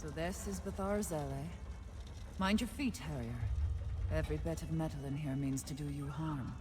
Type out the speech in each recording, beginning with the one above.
So this is Bethar's eh? Mind your feet, Harrier. Every bit of metal in here means to do you harm.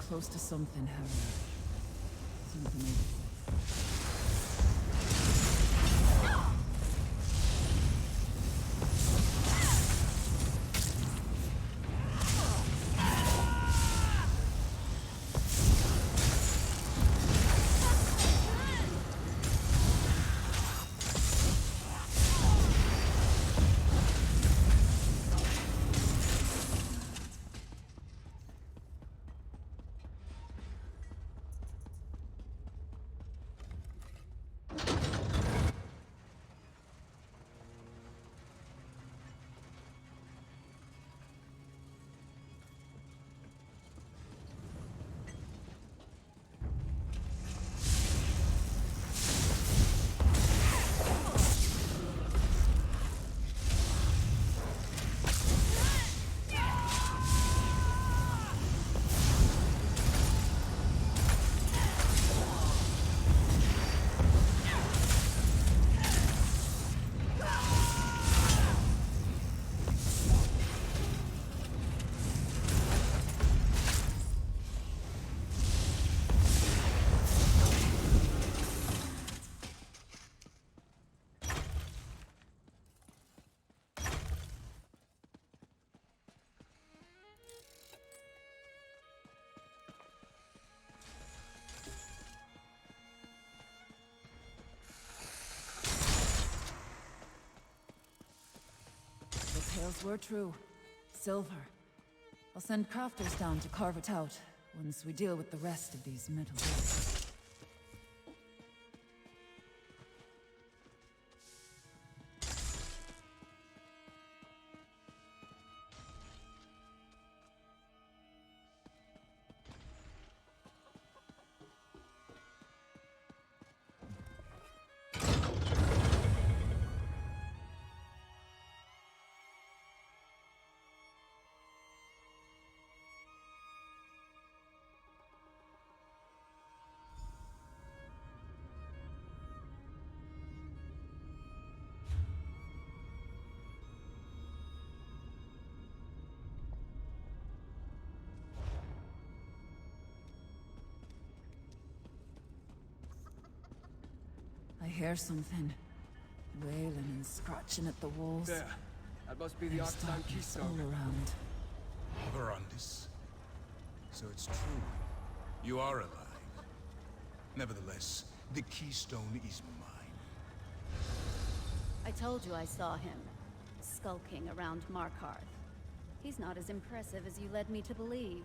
close to something, Harrier. Something. The tales were true. Silver. I'll send crafters down to carve it out once we deal with the rest of these metal bits. I hear something. Wailing and scratching at the walls. There. That must be the There's Arctime darkness keystone. all around. Verandis. So it's true. You are alive. Nevertheless, the keystone is mine. I told you I saw him, skulking around Markarth. He's not as impressive as you led me to believe.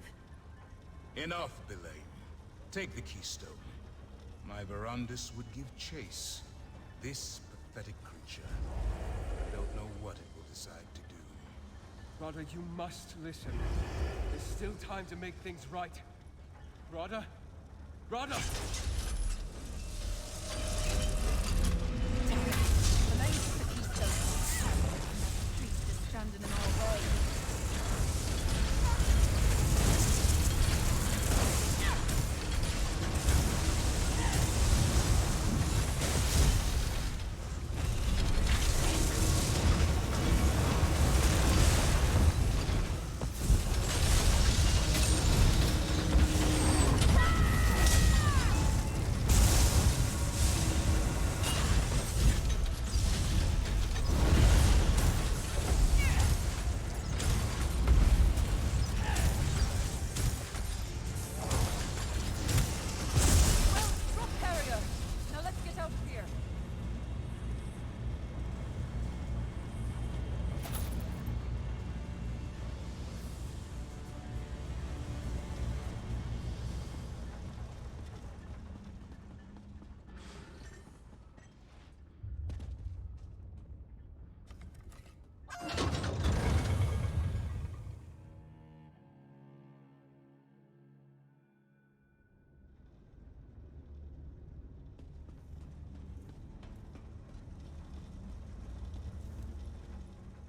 Enough, Belain. Take the keystone. My Verandis would give chase. This pathetic creature. I don't know what it will decide to do. Rada, you must listen. There's still time to make things right. Rada? Rada! Standing in our way.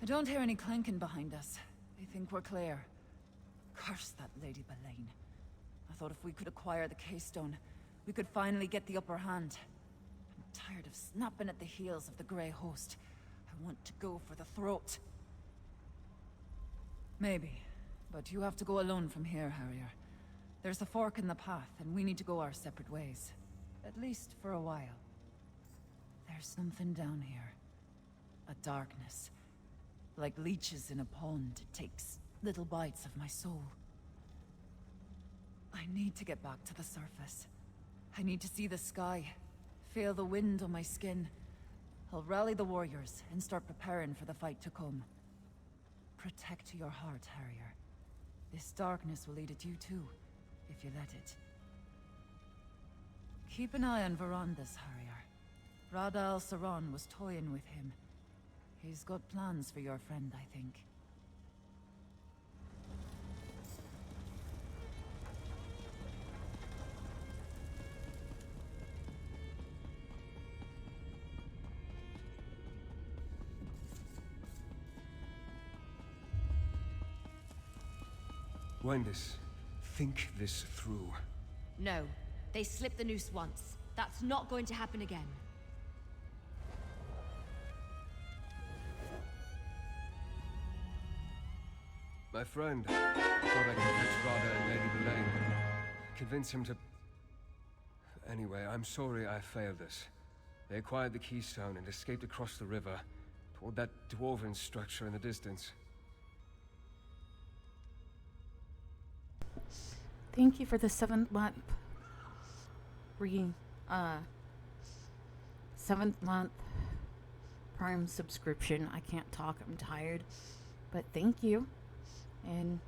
I don't hear any clanking behind us. I think we're clear. Curse that Lady Belain. I thought if we could acquire the keystone, we could finally get the upper hand. I'm tired of snapping at the heels of the Grey Host. I want to go for the throat. Maybe, but you have to go alone from here, Harrier. There's a fork in the path, and we need to go our separate ways. At least for a while. There's something down here. A darkness. Like leeches in a pond, it takes little bites of my soul. I need to get back to the surface. I need to see the sky, feel the wind on my skin. I'll rally the warriors and start preparing for the fight to come. Protect your heart, Harrier. This darkness will eat at you too, if you let it. Keep an eye on Verandas, Harrier. Rada al-Saran was toying with him. He's got plans for your friend, I think. Gwendis, think this through. No. They slipped the noose once. That's not going to happen again. My friend, thought I could catch Rada and Lady Belaine. Convince him to... Anyway, I'm sorry I failed us. They acquired the keystone and escaped across the river, toward that dwarven structure in the distance. Thank you for the 7th-month 7th-month Prime subscription. I can't talk, I'm tired. But thank you. And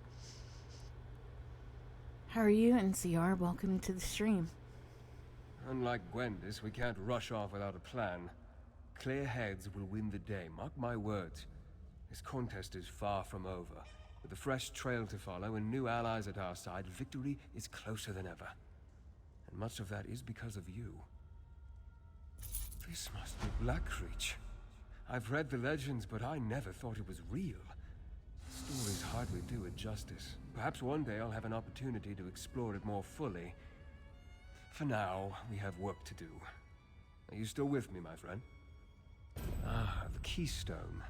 how are you, NCR? Welcome to the stream. Unlike Gwendis, we can't rush off without a plan. Clear heads will win the day, mark my words. This contest is far from over. With a fresh trail to follow and new allies at our side, victory is closer than ever. And much of that is because of you. This must be Blackreach. I've read the legends, but I never thought it was real. Stories hardly do it justice. Perhaps one day I'll have an opportunity to explore it more fully. For now, we have work to do. Are you still with me, my friend? Ah, the keystone.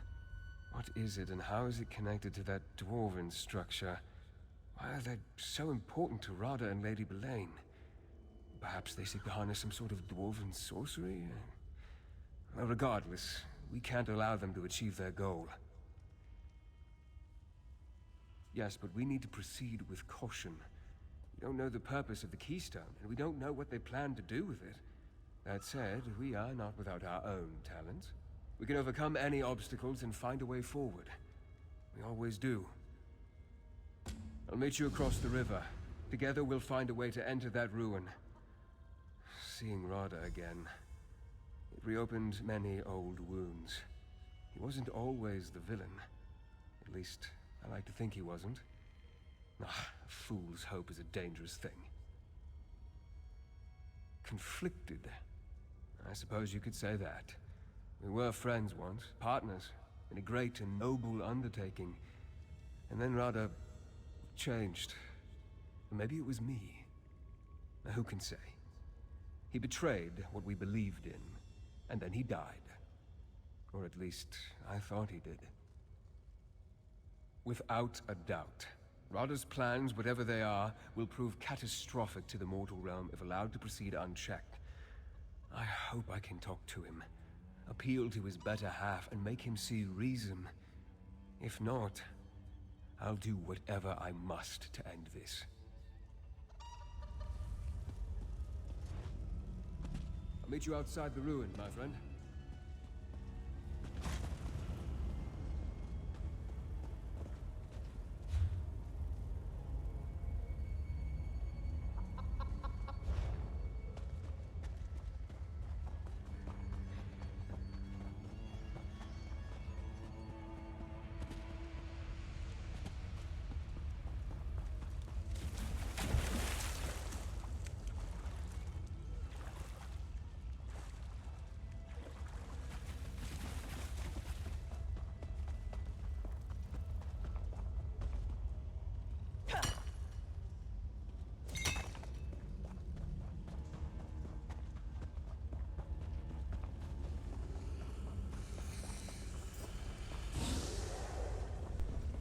What is it, and how is it connected to that dwarven structure? Why are they so important to Rada and Lady Belaine? Perhaps they seek to harness some sort of dwarven sorcery? Well, regardless, we can't allow them to achieve their goal. Yes, but we need to proceed with caution. We don't know the purpose of the keystone, and we don't know what they plan to do with it. That said, we are not without our own talents. We can overcome any obstacles and find a way forward. We always do. I'll meet you across the river. Together we'll find a way to enter that ruin. Seeing Rada again, it reopened many old wounds. He wasn't always the villain. At least, I like to think he wasn't. Ah, a fool's hope is a dangerous thing. Conflicted. I suppose you could say that. We were friends once, partners, in a great and noble undertaking. And then Rada changed. Maybe it was me. Now, who can say? He betrayed what we believed in, and then he died. Or at least, I thought he did. Without a doubt, Rada's plans, whatever they are, will prove catastrophic to the mortal realm if allowed to proceed unchecked. I hope I can talk to him, appeal to his better half, and make him see reason. If not, I'll do whatever I must to end this. I'll meet you outside the ruin, my friend.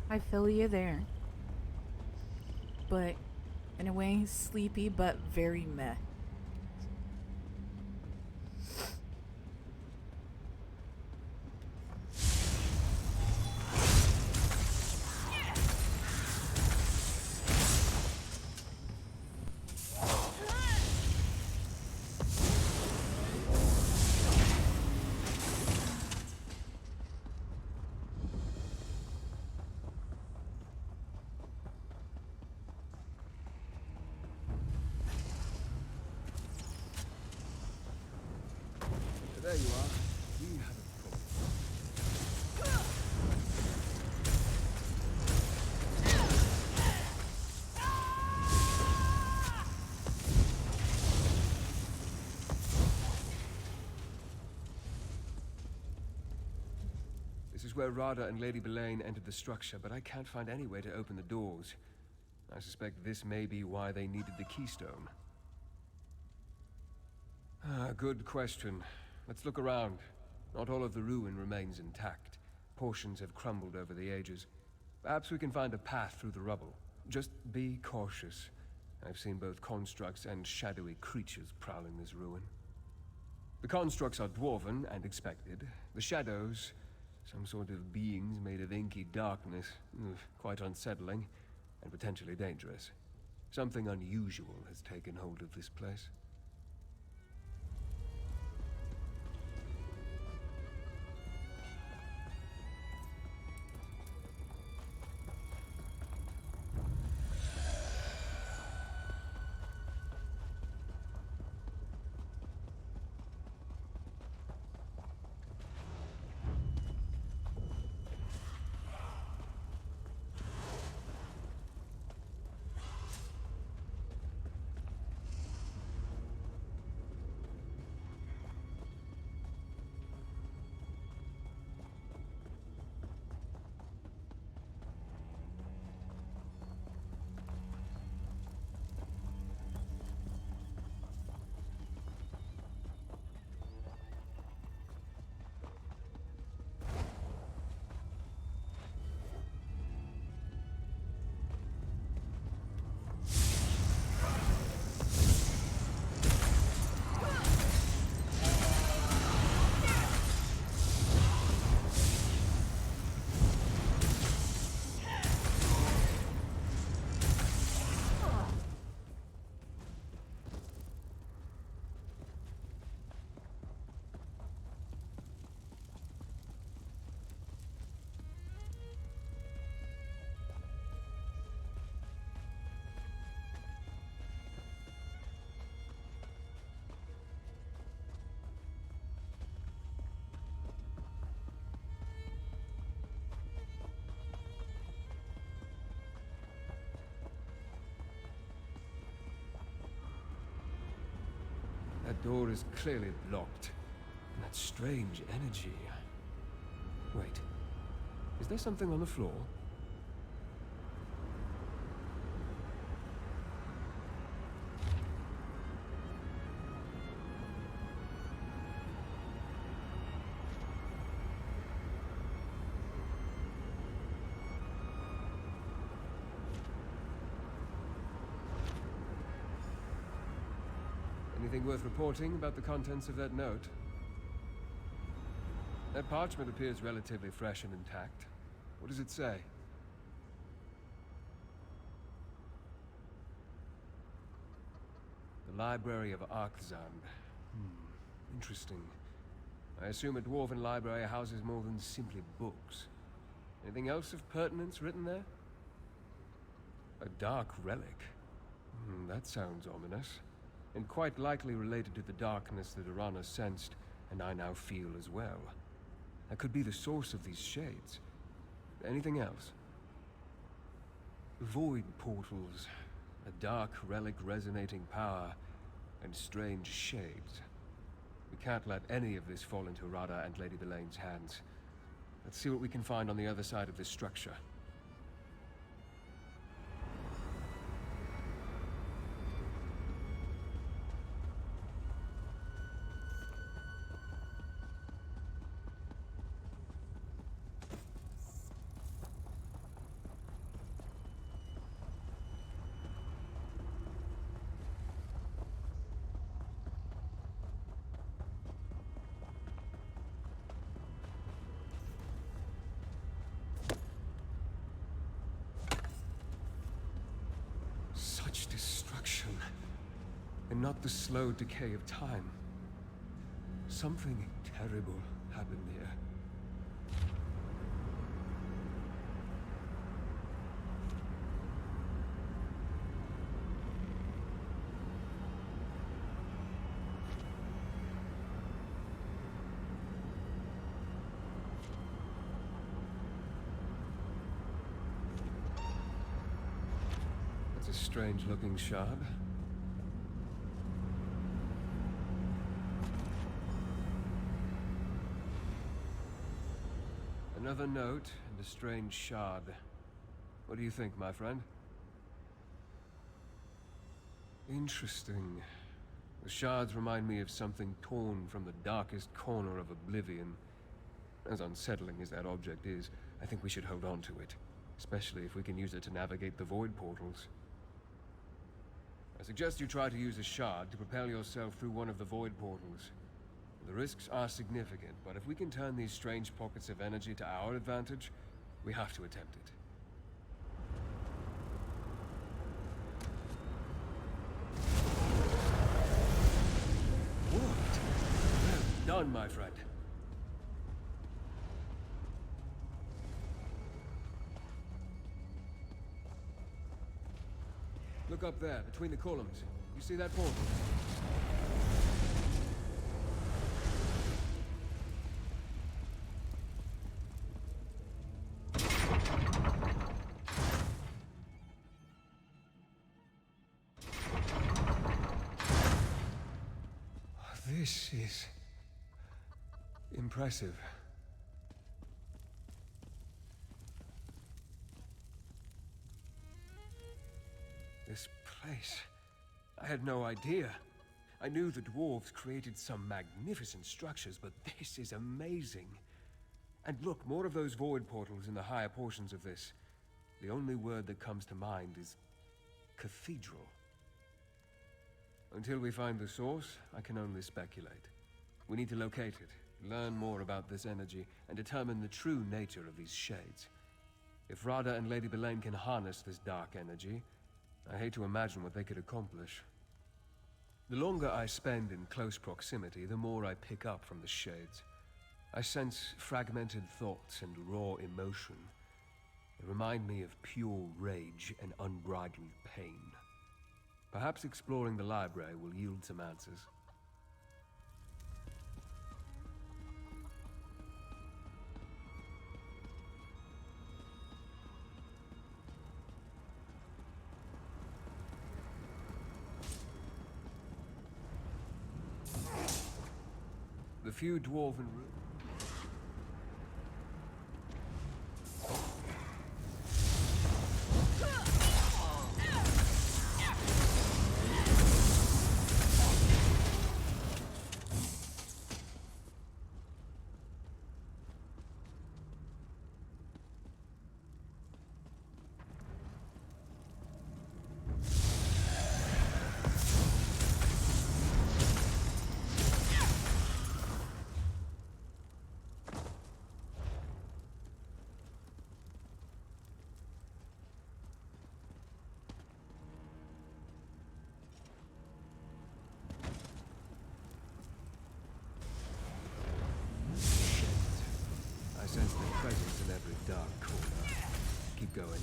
I feel you there. But In a way, sleepy, but very meh. There you are. We have a problem. This is where Rada and Lady Belaine entered the structure, but I can't find any way to open the doors. I suspect this may be why they needed the keystone. Good question. Let's look around. Not all of the ruin remains intact. Portions have crumbled over the ages. Perhaps we can find a path through the rubble. Just be cautious. I've seen both constructs and shadowy creatures prowling this ruin. The constructs are dwarven and expected. The shadows, some sort of beings made of inky darkness. Quite unsettling and potentially dangerous. Something unusual has taken hold of this place. That door is clearly blocked. And that strange energy. Wait. Is there something on the floor? Anything worth reporting about the contents of that note? That parchment appears relatively fresh and intact. What does it say? The Library of Arkzand. Interesting. I assume a dwarven library houses more than simply books. Anything else of pertinence written there? A dark relic? That sounds ominous. And quite likely related to the darkness that Arana sensed, and I now feel as well. That could be the source of these shades. Anything else? Void portals, a dark relic resonating power, and strange shades. We can't let any of this fall into Rada and Lady Belaine's hands. Let's see what we can find on the other side of this structure. and not the slow decay of time. Something terrible happened here. That's a strange-looking shard. Another note and a strange shard. What do you think, my friend? Interesting. The shards remind me of something torn from the darkest corner of Oblivion. As unsettling as that object is, I think we should hold on to it. Especially if we can use it to navigate the void portals. I suggest you try to use a shard to propel yourself through one of the void portals. The risks are significant, but if we can turn these strange pockets of energy to our advantage, we have to attempt it. What? Well done, my friend. Look up there, between the columns. You see that portal? This is impressive. This place, I had no idea. I knew the dwarves created some magnificent structures, but this is amazing. And look, more of those void portals in the higher portions of this. The only word that comes to mind is cathedral. Until we find the source, I can only speculate. We need to locate it, learn more about this energy, and determine the true nature of these shades. If Radha and Lady Belain can harness this dark energy, I hate to imagine what they could accomplish. The longer I spend in close proximity, the more I pick up from the shades. I sense fragmented thoughts and raw emotion. They remind me of pure rage and unbridled pain. Perhaps exploring the library will yield some answers. The few dwarven rooms. I sense their presence in every dark corner. Keep going.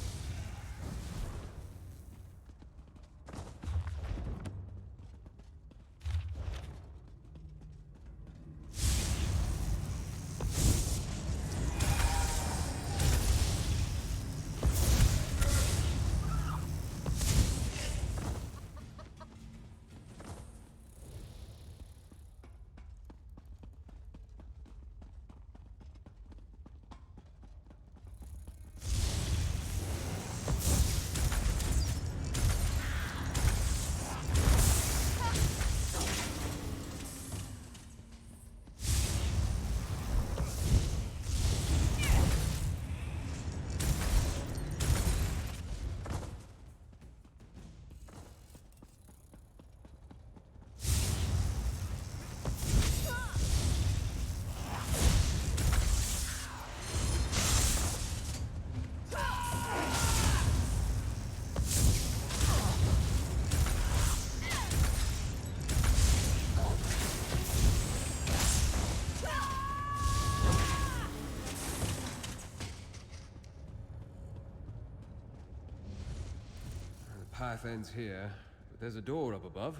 path ends here, but there's a door up above.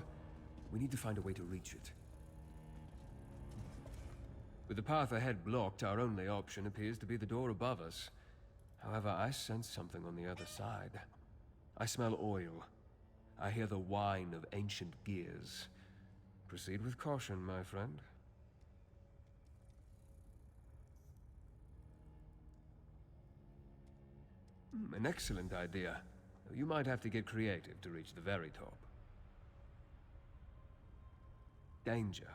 We need to find a way to reach it. With the path ahead blocked, our only option appears to be the door above us. However, I sense something on the other side. I smell oil. I hear the whine of ancient gears. Proceed with caution, my friend. An excellent idea. You might have to get creative to reach the very top. Danger.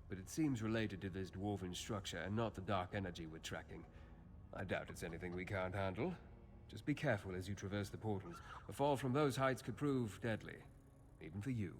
But it seems related to this dwarven structure and not the dark energy we're tracking. I doubt it's anything we can't handle. Just be careful as you traverse the portals. A fall from those heights could prove deadly. Even for you.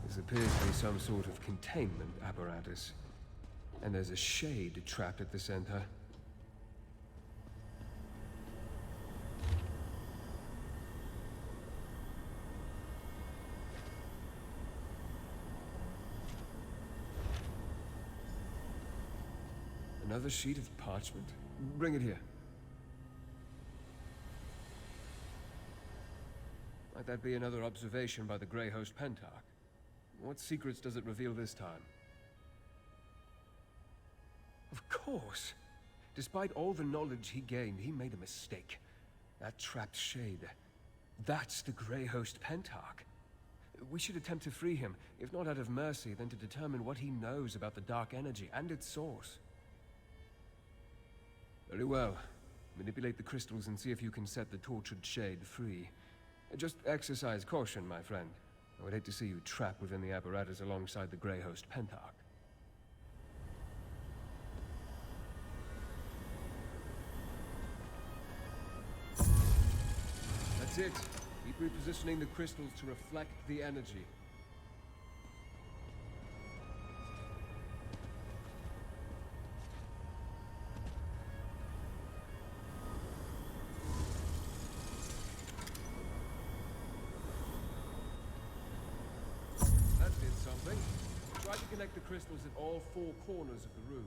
This appears to be some sort of containment apparatus. And there's a shade trapped at the center. Another sheet of parchment? Bring it here. Might that be another observation by the Grey Host Pentarch? What secrets does it reveal this time? Of course! Despite all the knowledge he gained, he made a mistake. That trapped shade. That's the Grey Host Pentarch. We should attempt to free him, if not out of mercy, then to determine what he knows about the dark energy and its source. Very well. Manipulate the crystals and see if you can set the tortured shade free. Just exercise caution, my friend. I would hate to see you trapped within the apparatus alongside the Grey Host Pentarch. That's it. Keep repositioning the crystals to reflect the energy. Try to connect the crystals at all four corners of the room.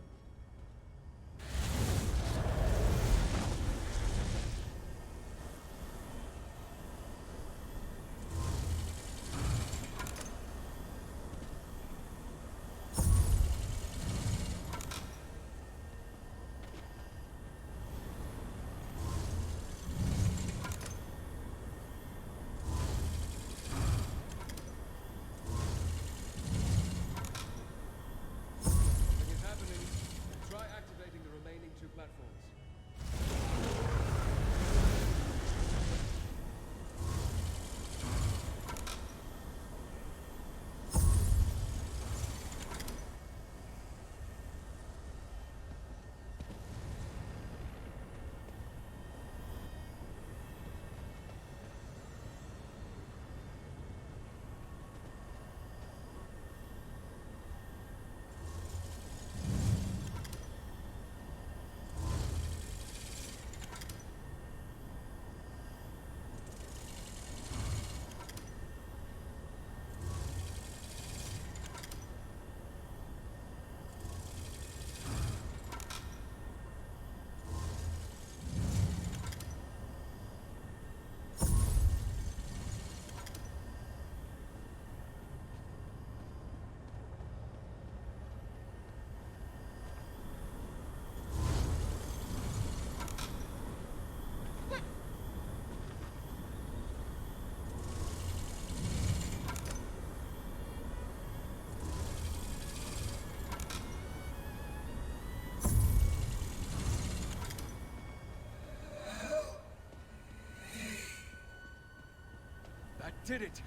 Did it!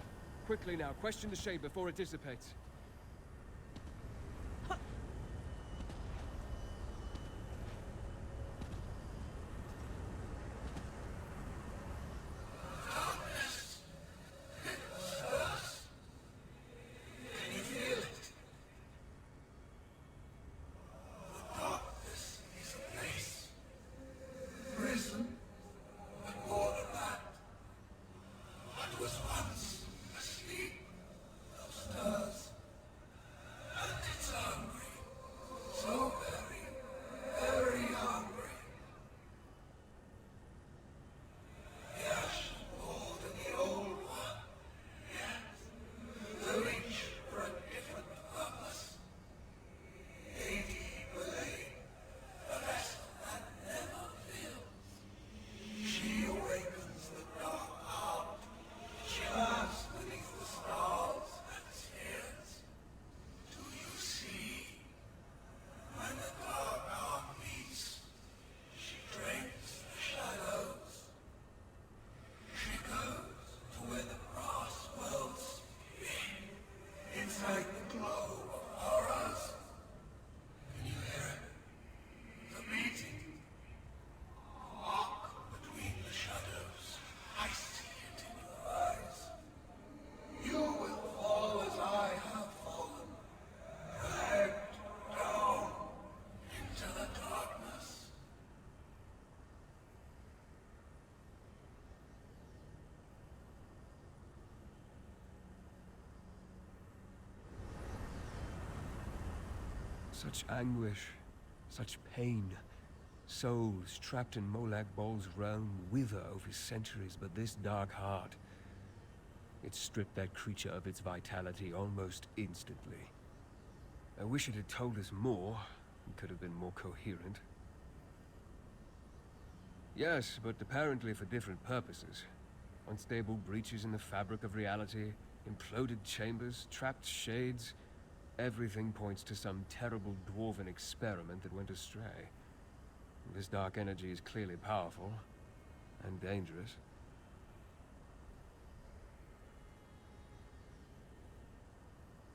Quickly now, question the shade before it dissipates. Such anguish, such pain. Souls trapped in Molag Bol's realm wither over centuries, but this dark heart, it stripped that creature of its vitality almost instantly. I wish it had told us more. It could have been more coherent. Yes, but apparently for different purposes. Unstable breaches in the fabric of reality, imploded chambers, trapped shades. Everything points to some terrible dwarven experiment that went astray. This dark energy is clearly powerful and dangerous.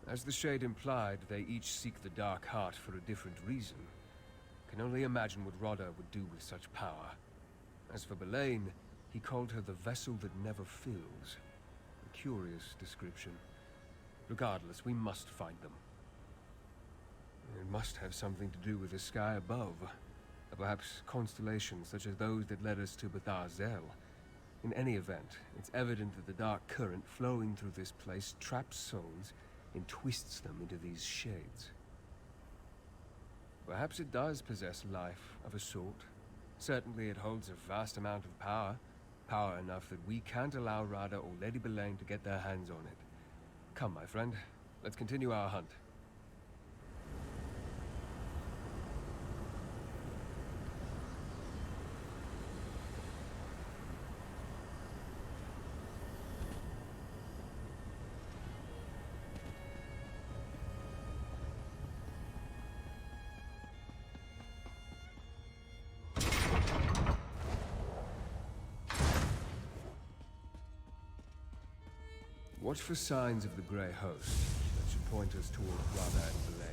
As the Shade implied, they each seek the Dark Heart for a different reason. Can only imagine what Rodda would do with such power. As for Belain, he called her the vessel that never fills. A curious description. Regardless, we must find them. It must have something to do with the sky above. Perhaps constellations such as those that led us to Bathar Zel. In any event, it's evident that the dark current flowing through this place traps souls and twists them into these shades. Perhaps it does possess life of a sort. Certainly it holds a vast amount of power. Power enough that we can't allow Radha or Lady Belain to get their hands on it. Come, my friend. Let's continue our hunt. Watch for signs of the Grey Host that should point us toward Radha and Belain.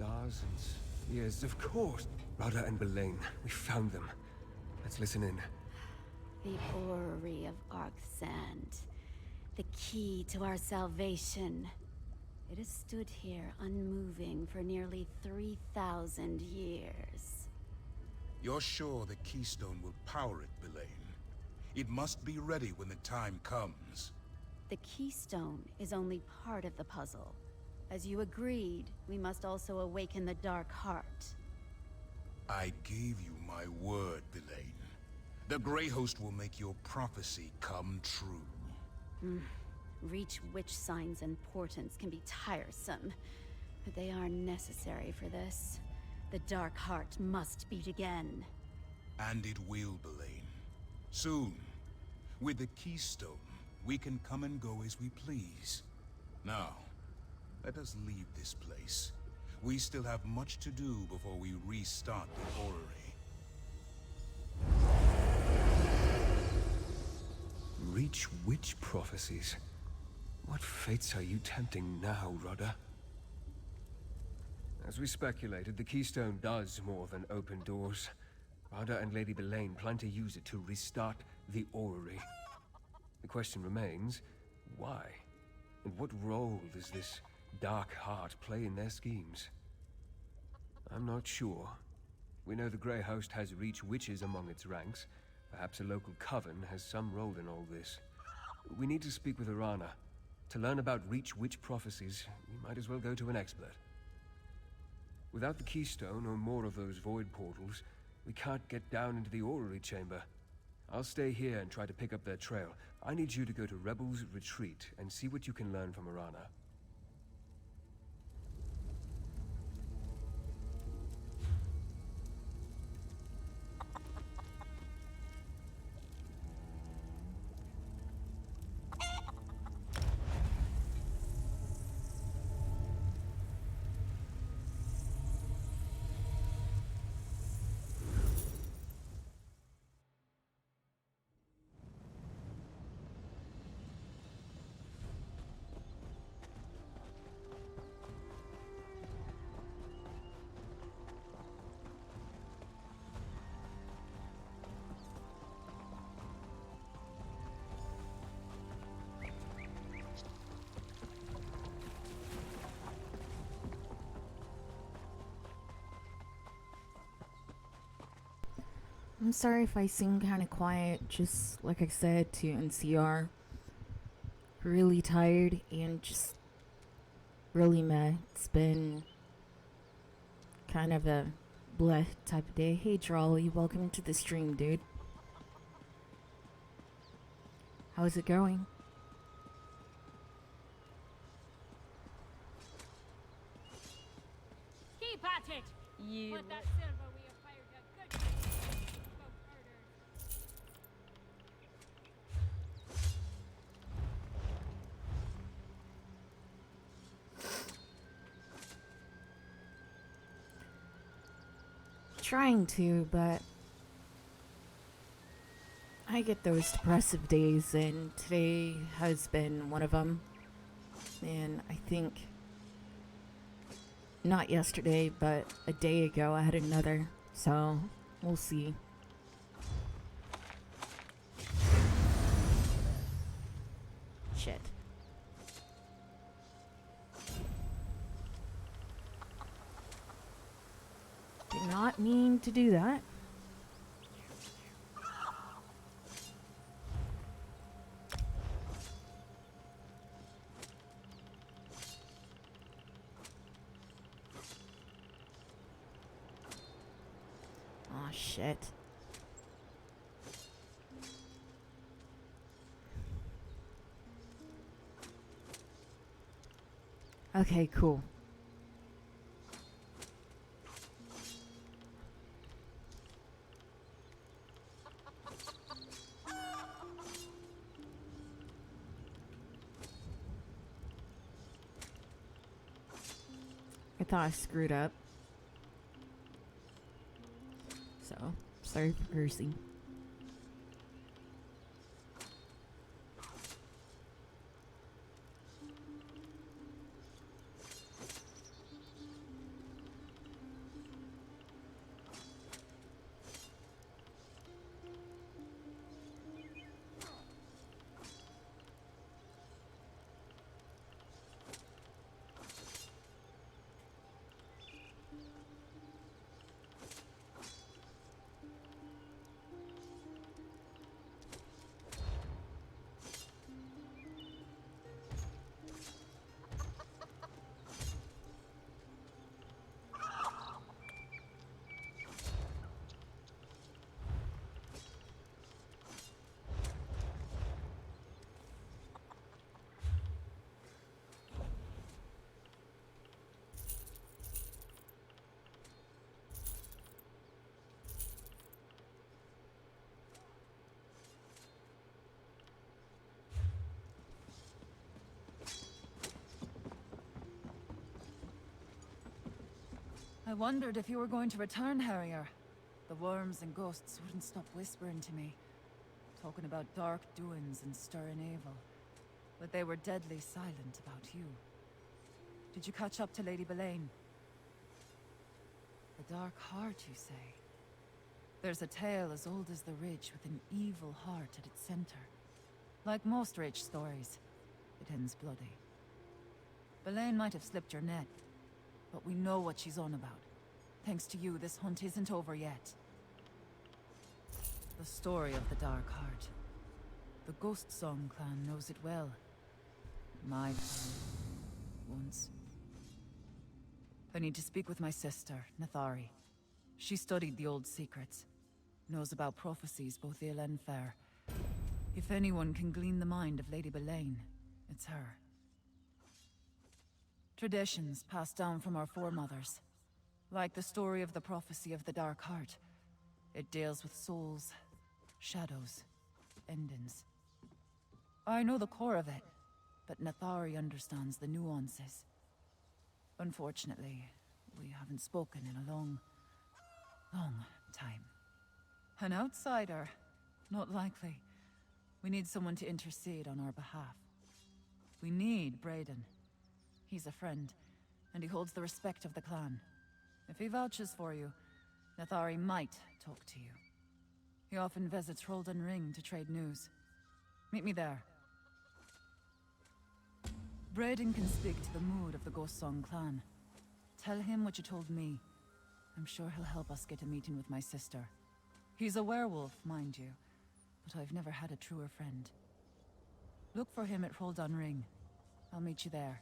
thousands of years, of course. Rada and Belaine, we found them. Let's listen in. The orrery of Arksand. The key to our salvation. It has stood here unmoving for nearly 3,000 years. You're sure the keystone will power it, Belaine? It must be ready when the time comes. The keystone is only part of the puzzle. As you agreed, we must also awaken the Dark Heart. I gave you my word, Belaine. The Grey Host will make your prophecy come true. Reach Witch signs and portents can be tiresome, but they are necessary for this. The Dark Heart must beat again. And it will, Belaine. Soon. With the keystone, we can come and go as we please. Now, let us leave this place. We still have much to do before we restart the orrery. Reach witch prophecies. What fates are you tempting now, Rada? As we speculated, the keystone does more than open doors. Rada and Lady Belaine plan to use it to restart the orrery. The question remains, why? And what role does this Dark Heart play in their schemes? I'm not sure. We know the Grey Host has Reach witches among its ranks. Perhaps a local coven has some role in all this. We need to speak with Arana. To learn about Reach witch prophecies, we might as well go to an expert. Without the keystone or more of those void portals, we can't get down into the orrery chamber. I'll stay here and try to pick up their trail. I need you to go to Rebel's Retreat and see what you can learn from Arana. I'm sorry if I seem kind of quiet, just like I said to NCR. Really tired and just really mad. It's been kind of a bleh type of day. Hey Trolley, welcome to the stream, dude. How's it going? Keep at it! You... Put that silver we acquired a good both murders. Trying to, but I get those depressive days, and today has been one of them. And I think not yesterday, but a day ago I had another. So we'll see. Shit. Did not mean to do that. Aw, shit. Okay, cool. I thought I screwed up. So, sorry for cursing. I wondered if you were going to return, Harrier. The worms and ghosts wouldn't stop whispering to me, talking about dark doings and stirring evil. But they were deadly silent about you. Did you catch up to Lady Belaine? The Dark Heart, you say? There's a tale as old as the Ridge with an evil heart at its center. Like most Ridge stories, it ends bloody. Belaine might have slipped your net, but we know what she's on about. Thanks to you, this hunt isn't over yet. The story of the Dark Heart. The Ghost Song clan knows it well. My clan. Once. I need to speak with my sister, Nathari. She studied the old secrets. Knows about prophecies, both ill and fair. If anyone can glean the mind of Lady Belaine, it's her. Traditions passed down from our foremothers. Like the story of the prophecy of the Dark Heart. It deals with souls, shadows, endings. I know the core of it, but Nathari understands the nuances. Unfortunately, we haven't spoken in a long time. An outsider? Not likely. We need someone to intercede on our behalf. We need Brayden. He's a friend, and he holds the respect of the clan. If he vouches for you, Nathari might talk to you. He often visits Roldan Ring to trade news. Meet me there. Brayden can speak to the mood of the Ghost Song clan. Tell him what you told me. I'm sure he'll help us get a meeting with my sister. He's a werewolf, mind you, but I've never had a truer friend. Look for him at Roldan Ring. I'll meet you there.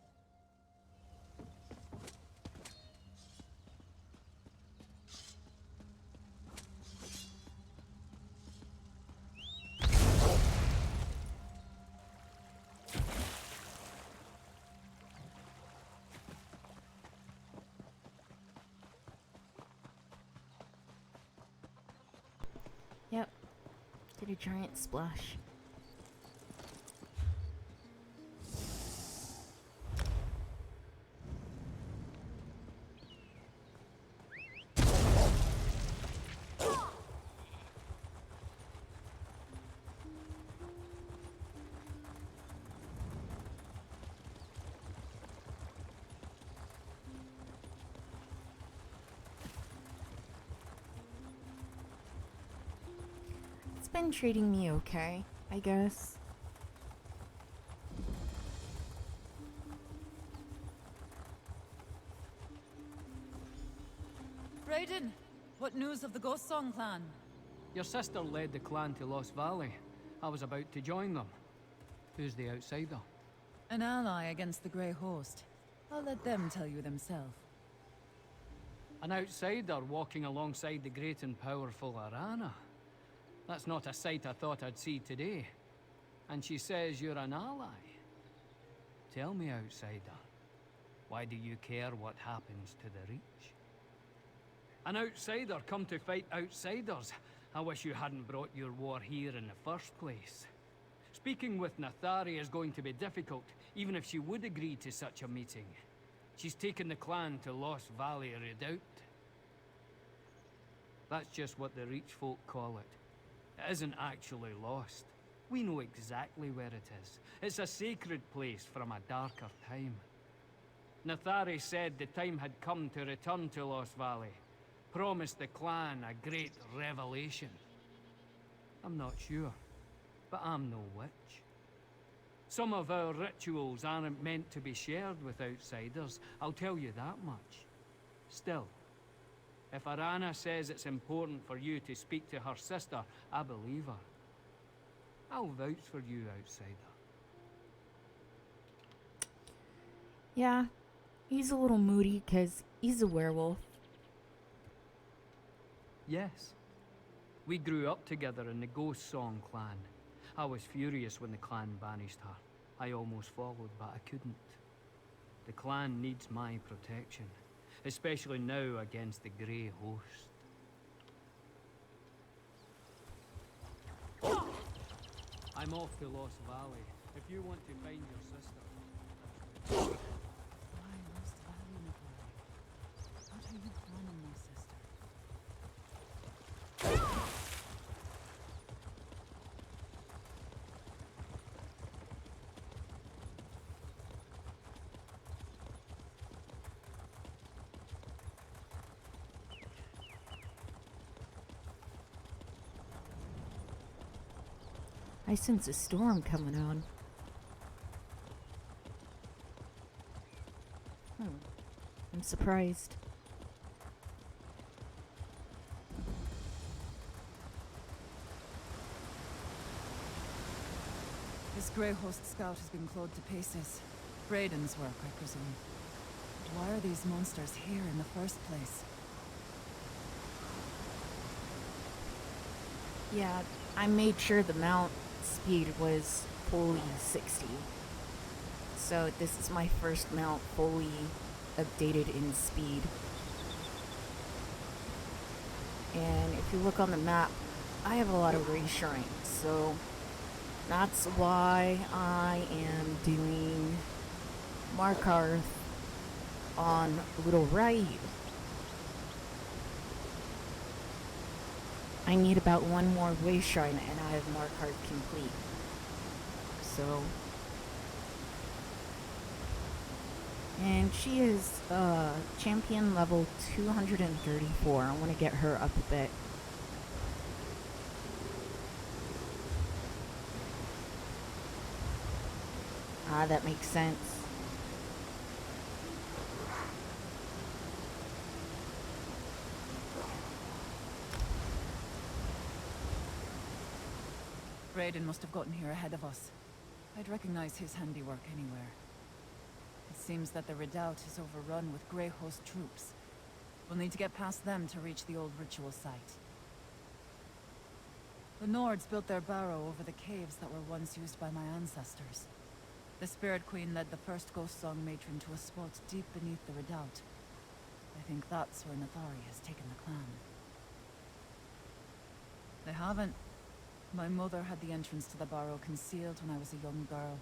Yep. Did a giant splash. Been treating me okay, I guess. Brayden, what news of the Ghost Song clan? Your sister led the clan to Lost Valley. I was about to join them. Who's the outsider? An ally against the Grey Host. I'll let them tell you themselves. An outsider walking alongside the great and powerful Arana. That's not a sight I thought I'd see today. And she says you're an ally. Tell me, outsider, why do you care what happens to the Reach? An outsider come to fight outsiders. I wish you hadn't brought your war here in the first place. Speaking with Nathari is going to be difficult, even if she would agree to such a meeting. She's taken the clan to Lost Valley Redoubt. That's just what the Reach folk call it. It isn't actually lost. We know exactly where it is. It's a sacred place from a darker time. Nathari said the time had come to return to Lost Valley. Promised the clan a great revelation. I'm not sure, but I'm no witch. Some of our rituals aren't meant to be shared with outsiders, I'll tell you that much. Still, if Arana says it's important for you to speak to her sister, I believe her. I'll vouch for you, outsider. Yeah, he's a little moody because he's a werewolf. Yes. We grew up together in the Ghost Song clan. I was furious when the clan banished her. I almost followed, but I couldn't. The clan needs my protection. Especially now against the Grey Host. I'm off to Lost Valley. If you want to find your sister. Why Lost Valley, Nathari? What are you I sense a storm coming on. I'm surprised. This Grey Host scout has been clawed to pieces. Brayden's work, I presume. But why are these monsters here in the first place? Yeah, I made sure the mount speed was fully 60. So this is my first mount fully updated in speed. And if you look on the map, I have a lot of reassurance, so that's why I am doing Markarth on Little Right. I need about one more way shrine and I have Markarth complete. So, and she is champion level 234. I want to get her up a bit. Ah, that makes sense. Brayden must have gotten here ahead of us. I'd recognize his handiwork anywhere. It seems that the redoubt is overrun with Grey Host troops. We'll need to get past them to reach the old ritual site. The Nords built their barrow over the caves that were once used by my ancestors. The Spirit Queen led the first Ghost Song matron to a spot deep beneath the redoubt. I think that's where Nathari has taken the clan. They haven't. My mother had the entrance to the barrow concealed when I was a young girl.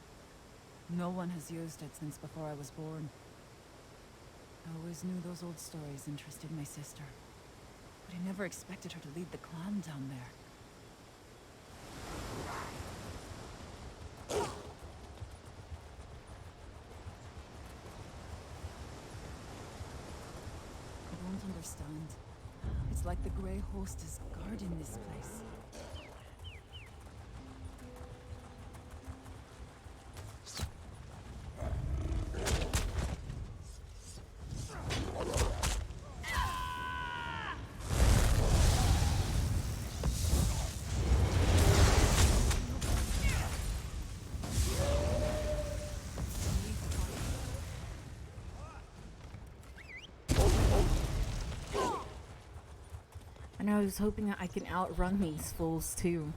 No one has used it since before I was born. I always knew those old stories interested my sister, but I never expected her to lead the clan down there. I don't understand. It's like the Grey Host is guarding this place. And I was hoping that I can outrun these fools too.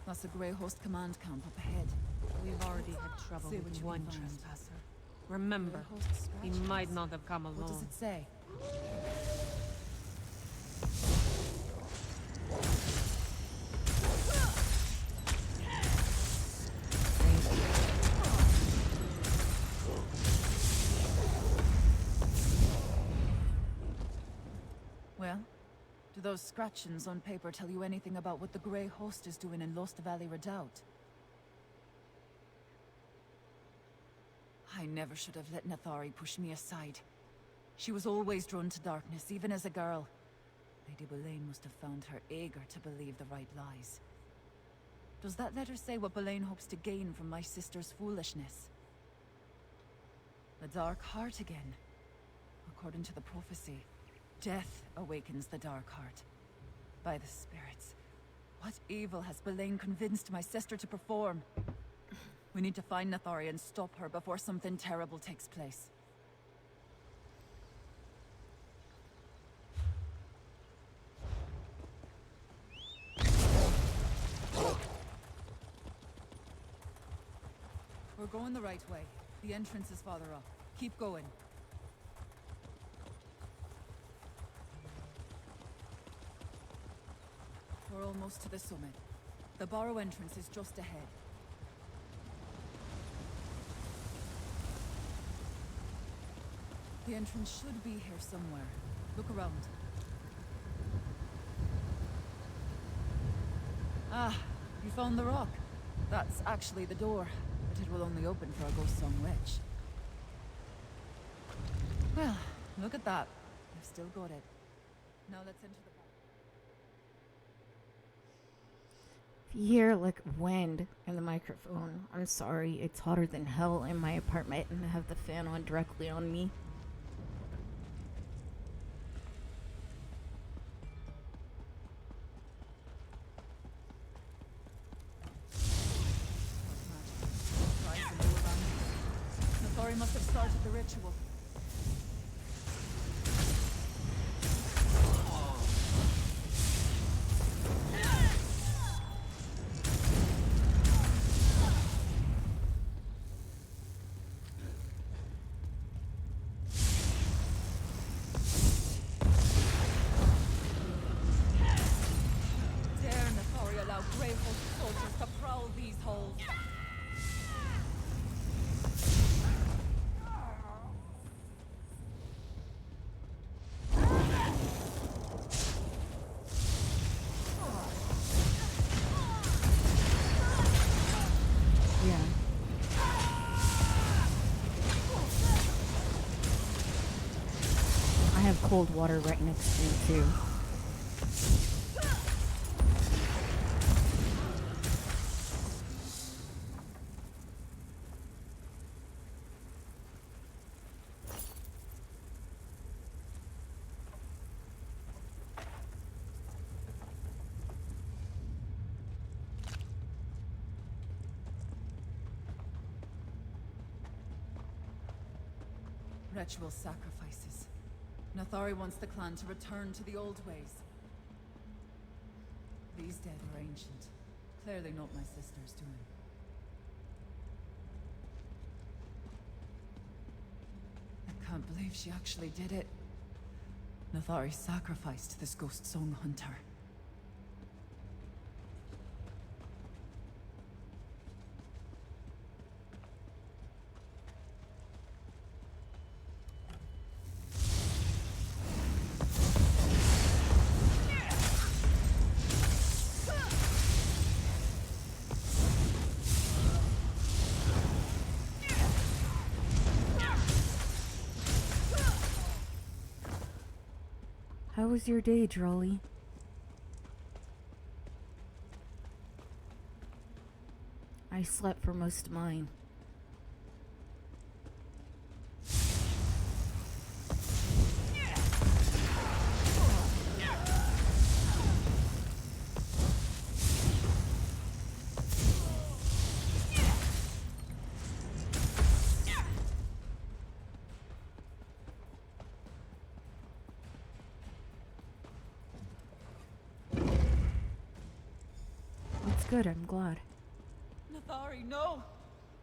That's the Grey Host command camp up ahead. We've already had trouble See what with you one can find. trespasser. Remember, Grey Host he scratches. might not have come alone. What does it say? Well, do those scratchings on paper tell you anything about what the Grey Host is doing in Lost Valley Redoubt? I never should have let Nathari push me aside. She was always drawn to darkness, even as a girl. Lady Boleyn must have found her eager to believe the right lies. Does that letter say what Boleyn hopes to gain from my sister's foolishness? The Dark Heart again. According to the prophecy, death awakens the Dark Heart. By the spirits, what evil has Boleyn convinced my sister to perform? We need to find Nathari and stop her before something terrible takes place. We're going the right way. The entrance is farther up. Keep going. We're almost to the summit. The barrow entrance is just ahead. The entrance should be here somewhere. Look around. Ah, you found the rock. That's actually the door, but it will only open for a Ghost Song witch. Well, look at that. I've still got it. Now let's enter the... If you hear like wind in the microphone, I'm sorry. It's hotter than hell in my apartment and I have the fan on directly on me. Nathari must have started the ritual. Dare Nathari allow Greyhost soldiers to prowl these halls? Yeah. I have cold water right next to me too. Ritual sacrifices. Nathari wants the clan to return to the old ways. These dead are ancient. Clearly not my sister's doing. I can't believe she actually did it. Nathari sacrificed this ghost song hunter. How was your day, Drolly? I slept for most of mine. That's good, I'm glad. Nathari, no!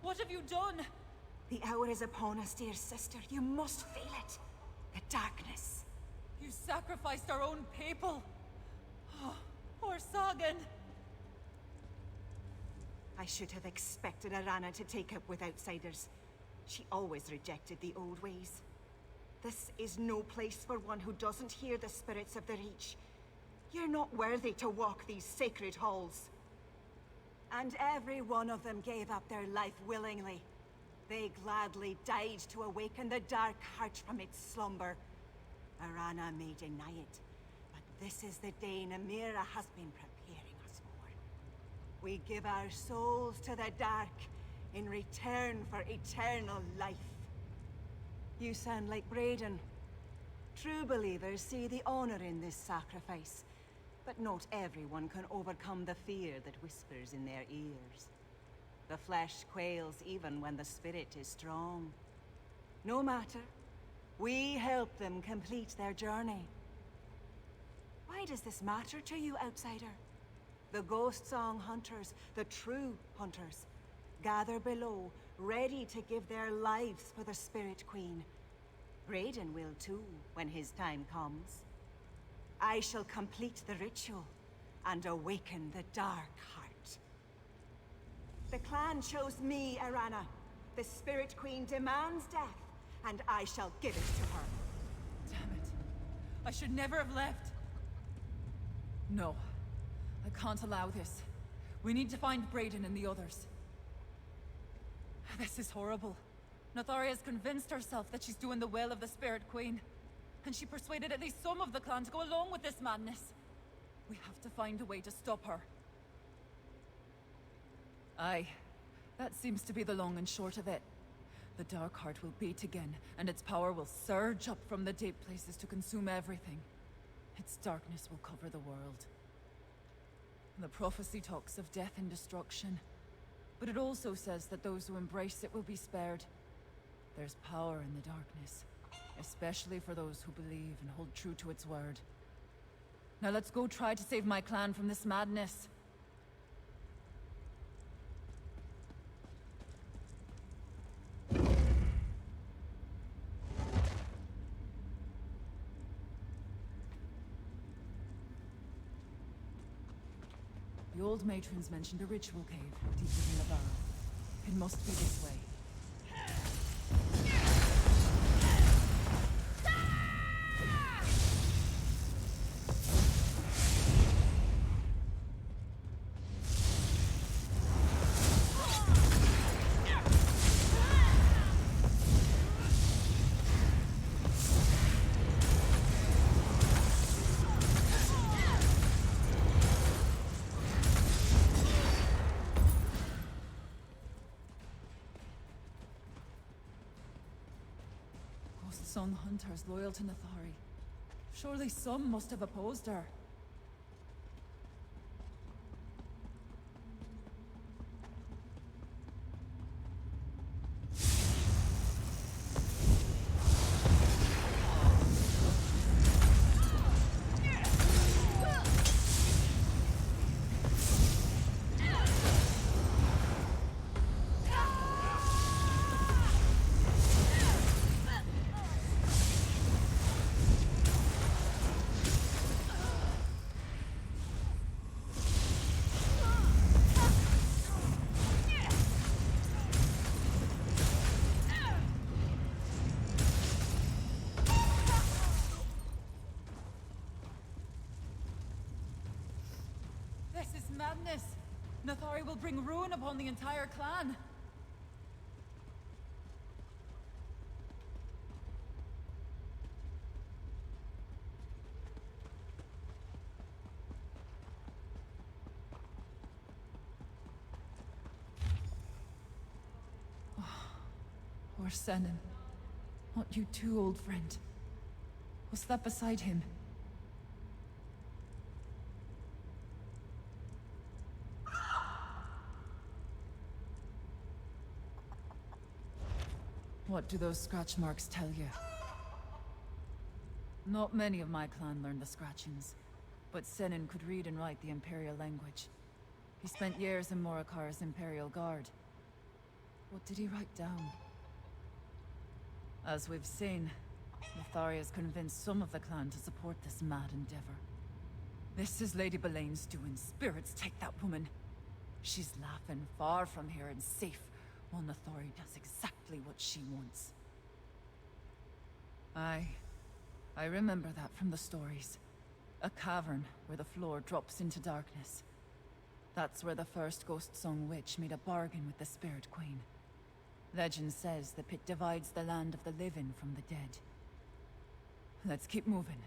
What have you done? The hour is upon us, dear sister. You must feel it. The darkness. You sacrificed our own people! Oh, poor Sagan! I should have expected Arana to take up with outsiders. She always rejected the old ways. This is no place for one who doesn't hear the spirits of the Reach. You're not worthy to walk these sacred halls. And every one of them gave up their life willingly. They gladly died to awaken the dark heart from its slumber. Arana may deny it, but this is the day Namira has been preparing us for. We give our souls to the dark in return for eternal life. You sound like Braden. True believers see the honor in this sacrifice, but not everyone can overcome the fear that whispers in their ears. The flesh quails even when the spirit is strong. No matter, we help them complete their journey. Why does this matter to you, outsider? The ghost song hunters, the true hunters, gather below, ready to give their lives for the Spirit Queen. Braden will too, when his time comes. I shall complete the ritual and awaken the dark heart. The clan chose me, Arana. The Spirit Queen demands death, and I shall give it to her. Damn it. I should never have left. No. I can't allow this. We need to find Braden and the others. This is horrible. Nathari has convinced herself that she's doing the will of the Spirit Queen. and she persuaded at least some of the clan to go along with this madness. We have to find a way to stop her. Aye. That seems to be the long and short of it. The Dark Heart will beat again, and its power will surge up from the deep places to consume everything. Its darkness will cover the world. The prophecy talks of death and destruction, but it also says that those who embrace it will be spared. There's power in the darkness, especially for those who believe and hold true to its word. Now let's go try to save my clan from this madness. The old matrons mentioned a ritual cave deeper in the burrow. It must be this way. Song hunters loyal to Nathari. Surely some must have opposed her. This is madness! Nathari will bring ruin upon the entire clan! Oh, poor Senin. Not you too, old friend. What's that beside him? What do those scratch marks tell you? Not many of my clan learned the scratchings, but Senin could read and write the Imperial language. He spent years in Markarth's Imperial Guard. What did he write down? As we've seen, Nathari has convinced some of the clan to support this mad endeavor. This is Lady Belaine's doing. Spirits take that woman. She's laughing far from here and safe, while Nathari does exactly what she wants. I remember that from the stories. A cavern where the floor drops into darkness. That's where the first Ghost Song Witch made a bargain with the Spirit Queen. Legend says the pit divides the land of the living from the dead. Let's keep moving.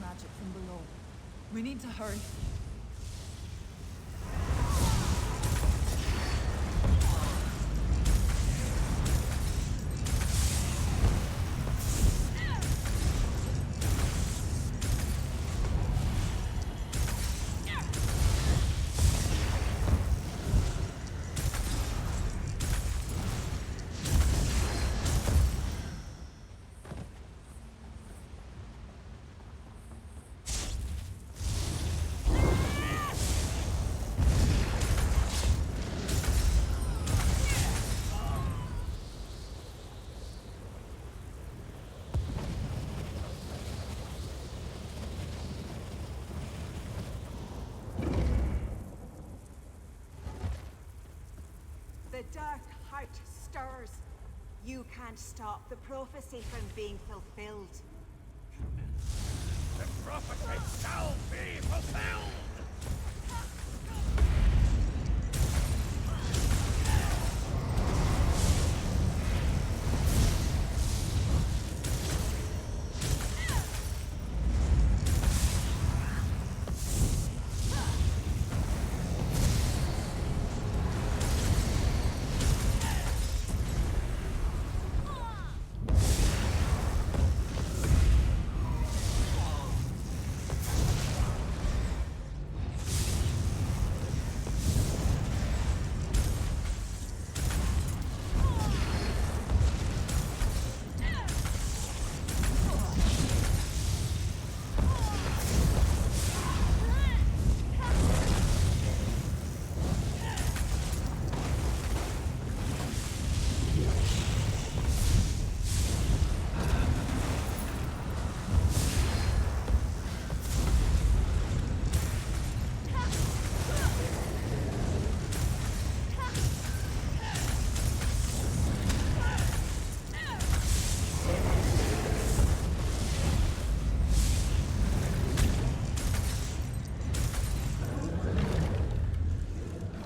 Magic from below. We need to hurry. The dark heart stirs. You can't stop the prophecy from being fulfilled. The prophecy shall be fulfilled!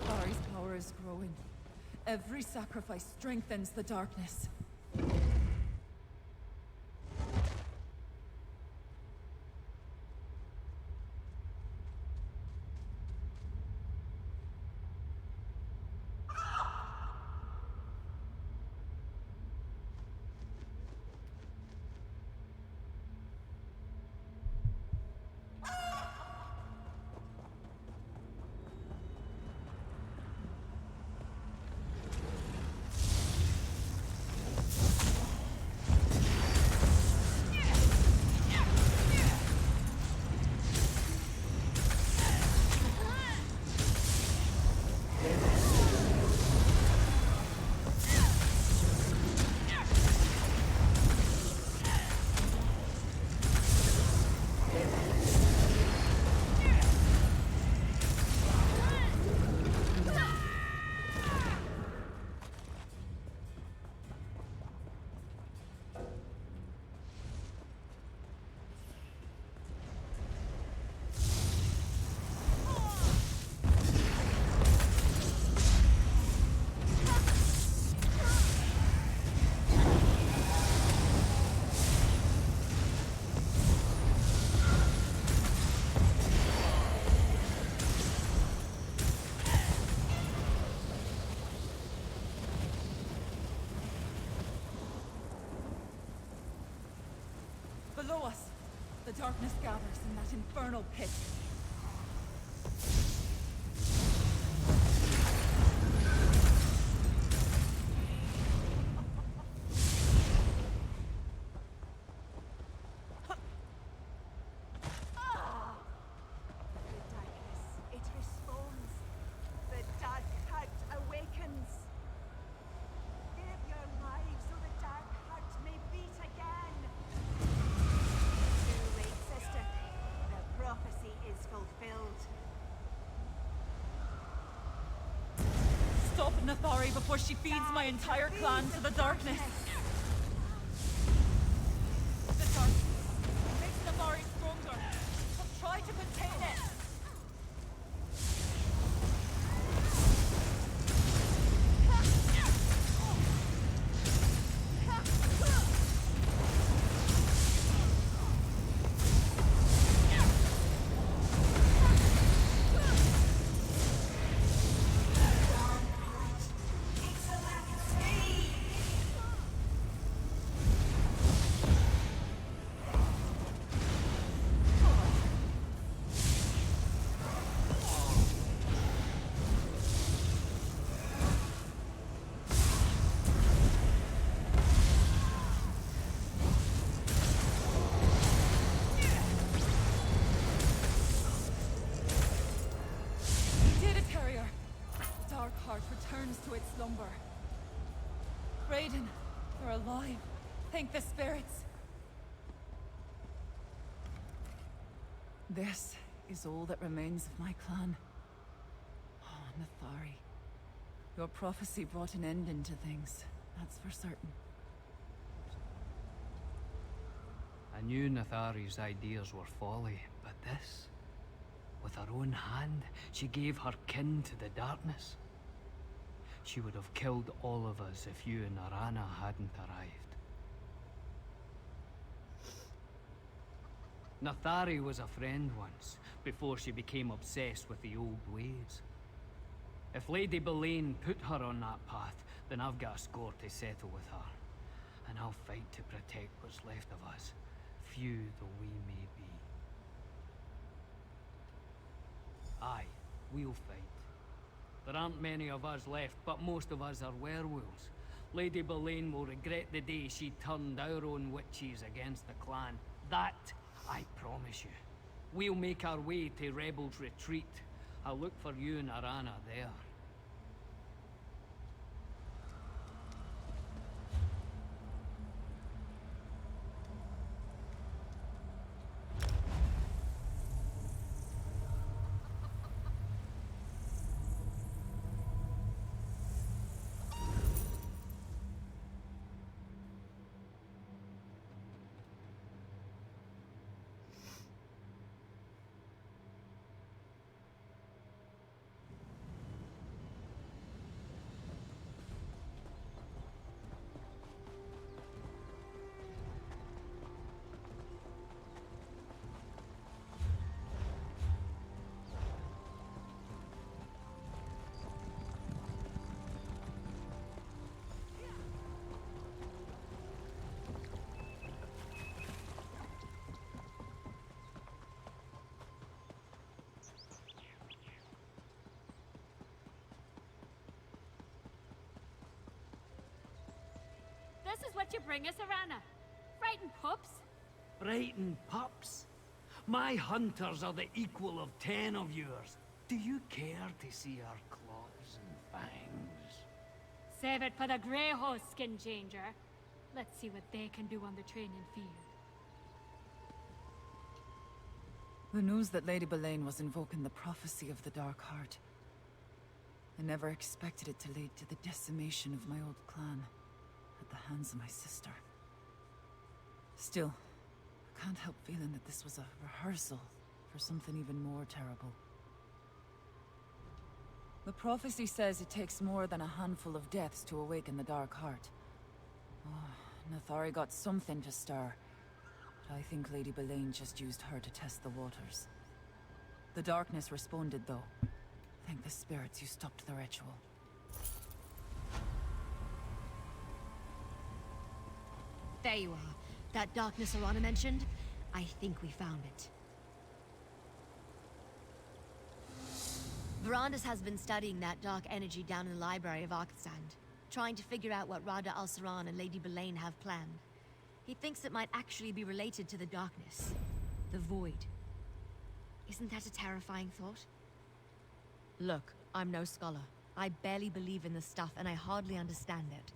Nethari's power is growing. Every sacrifice strengthens the darkness. Below us, the darkness gathers in that infernal pit. The darkness, it responds. The dark heart awakens. Give your lives so the dark heart may beat again. Too late, sister. The prophecy is fulfilled. Stop Nethari before she feeds my entire clan to the darkness. The darkness makes Nethari stronger. So try to contain it. Returns to its slumber. Raiden, you're alive. Thank the spirits. This is all that remains of my clan. Oh, Nethari. Your prophecy brought an end into things. That's for certain. I knew Nathari's ideas were folly, but this... With her own hand, she gave her kin to the darkness. She would have killed all of us if you and Arana hadn't arrived. Nathari was a friend once, before she became obsessed with the old ways. If Lady Boleyn put her on that path, then I've got a score to settle with her. And I'll fight to protect what's left of us, few though we may be. Aye, we'll fight. There aren't many of us left, but most of us are werewolves. Lady Boleyn will regret the day she turned our own witches against the clan. That, I promise you. We'll make our way to Rebel's retreat. I'll look for you and Arana there. This is what you bring us, Arana. Frightened pups? Frightened pups? My hunters are the equal of 10 of yours. Do you care to see our claws and fangs? Save it for the grey horse skin changer. Let's see what they can do on the training field. The news that Lady Boleyn was invoking the prophecy of the Dark Heart. I never expected it to lead to the decimation of my old clan at the hands of my sister. Still, I can't help feeling that this was a rehearsal for something even more terrible. The prophecy says it takes more than a handful of deaths to awaken the Dark Heart. Oh, Nathari got something to stir. But I think Lady Boleyn just used her to test the waters. The darkness responded, though. Thank the spirits you stopped the ritual. There you are. That darkness Arana mentioned? I think we found it. Verandis has been studying that dark energy down in the library of Arksand, trying to figure out what Rada al-Saran and Lady Boleyn have planned. He thinks it might actually be related to the darkness. The void. Isn't that a terrifying thought? Look, I'm no scholar. I barely believe in this stuff and I hardly understand it.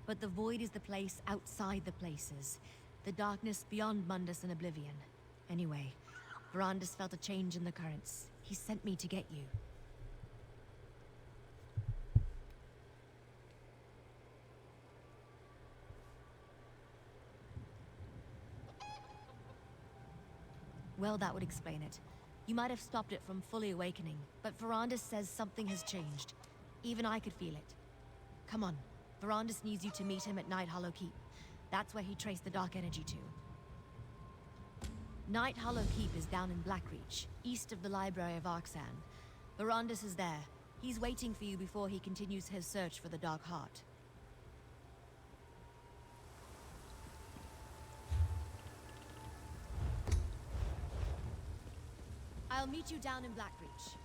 But the void is the place outside the places. The darkness beyond Mundus and Oblivion. Anyway, Verandis felt a change in the currents. He sent me to get you. Well, that would explain it. You might have stopped it from fully awakening, but Verandis says something has changed. Even I could feel it. Come on. Verandis needs you to meet him at Night Hollow Keep. That's where he traced the dark energy to. Night Hollow Keep is down in Blackreach, east of the Library of Arksand. Verandis is there. He's waiting for you before he continues his search for the Dark Heart. I'll meet you down in Blackreach.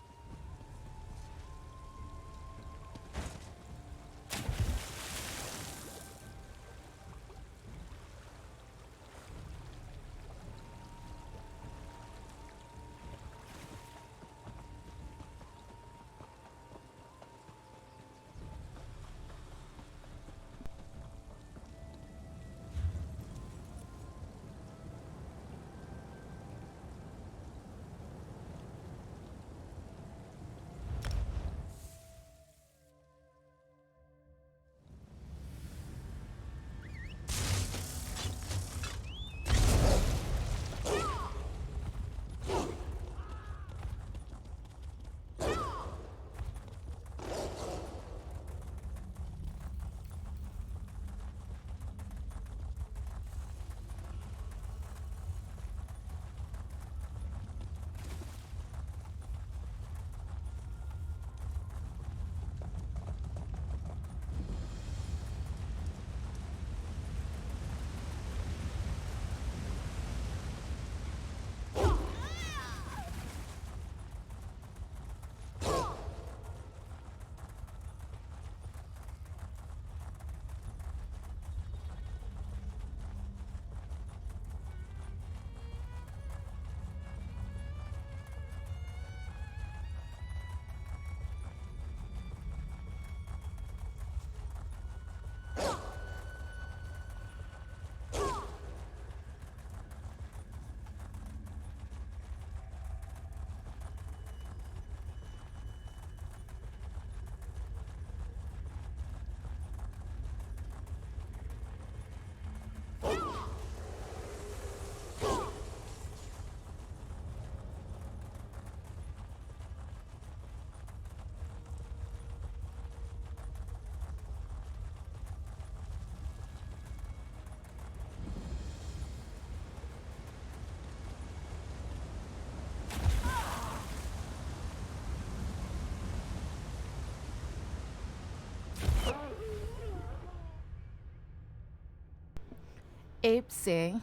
Oopsie.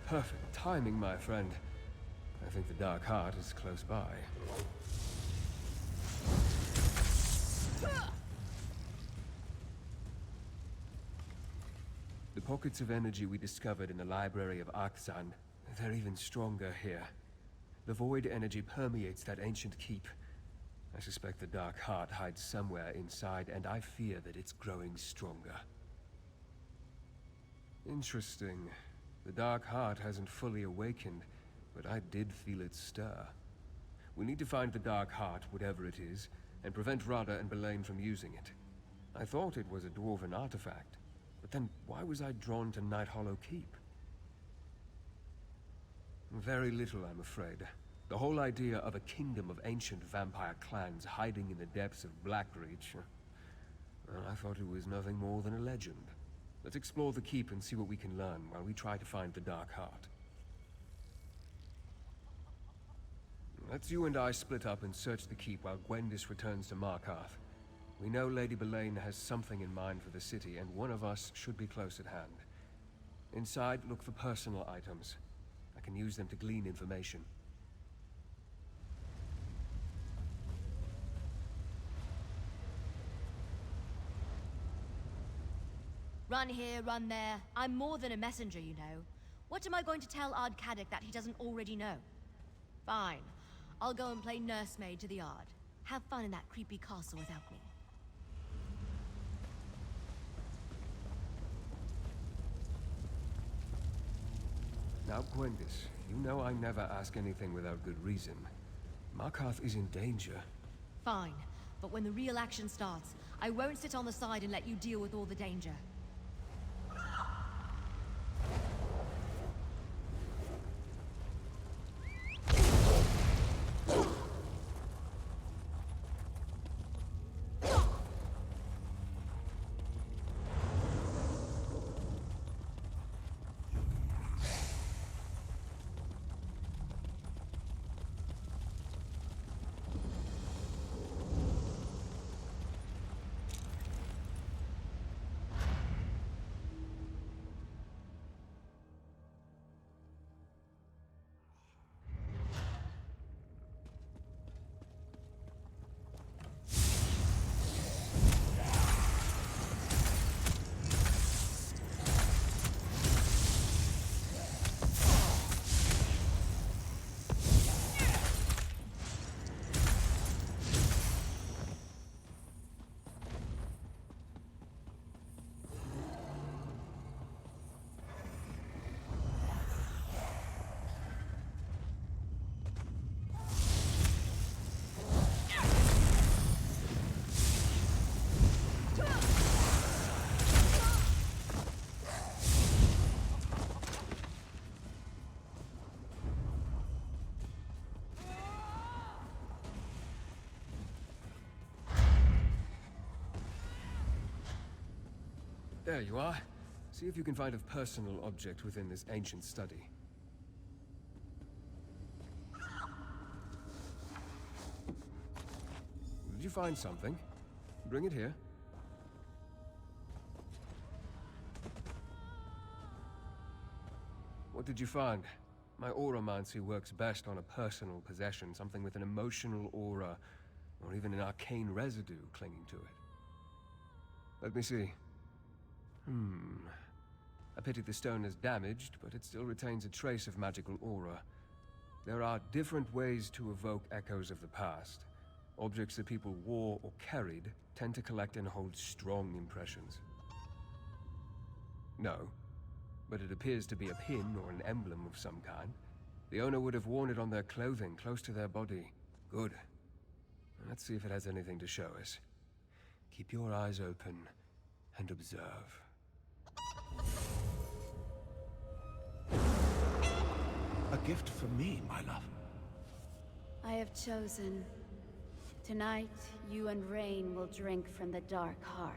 Perfect timing, my friend. I think the Dark Heart is close by. The pockets of energy we discovered in the library of Arkzand, they're even stronger here. The void energy permeates that ancient keep. I suspect the Dark Heart hides somewhere inside, and I fear that it's growing stronger. Interesting. The Dark Heart hasn't fully awakened, but I did feel it stir. We need to find the Dark Heart, whatever it is, and prevent Rada and Belain from using it. I thought it was a dwarven artifact, but then why was I drawn to Night Hollow Keep? Very little, I'm afraid. The whole idea of a kingdom of ancient vampire clans hiding in the depths of Blackreach, well, I thought it was nothing more than a legend. Let's explore the keep and see what we can learn while we try to find the Dark Heart. Let's you and I split up and search the keep while Gwendis returns to Markarth. We know Lady Belain has something in mind for the city, and one of us should be close at hand. Inside, look for personal items. I can use them to glean information. Run here, run there. I'm more than a messenger, you know. What am I going to tell Ard Kaddock that he doesn't already know? Fine. I'll go and play nursemaid to the Ard. Have fun in that creepy castle without me. Now, Gwendis, you know I never ask anything without good reason. Markarth is in danger. Fine. But when the real action starts, I won't sit on the side and let you deal with all the danger. There you are. See if you can find a personal object within this ancient study. Did you find something? Bring it here. What did you find? My auramancy works best on a personal possession, something with an emotional aura, or even an arcane residue clinging to it. Let me see. A pity the stone is damaged, but it still retains a trace of magical aura. There are different ways to evoke echoes of the past. Objects that people wore or carried tend to collect and hold strong impressions. No, but it appears to be a pin or an emblem of some kind. The owner would have worn it on their clothing, close to their body. Good. Let's see if it has anything to show us. Keep your eyes open and observe. A gift for me, my love. I have chosen. Tonight, you and Rain will drink from the Dark Heart.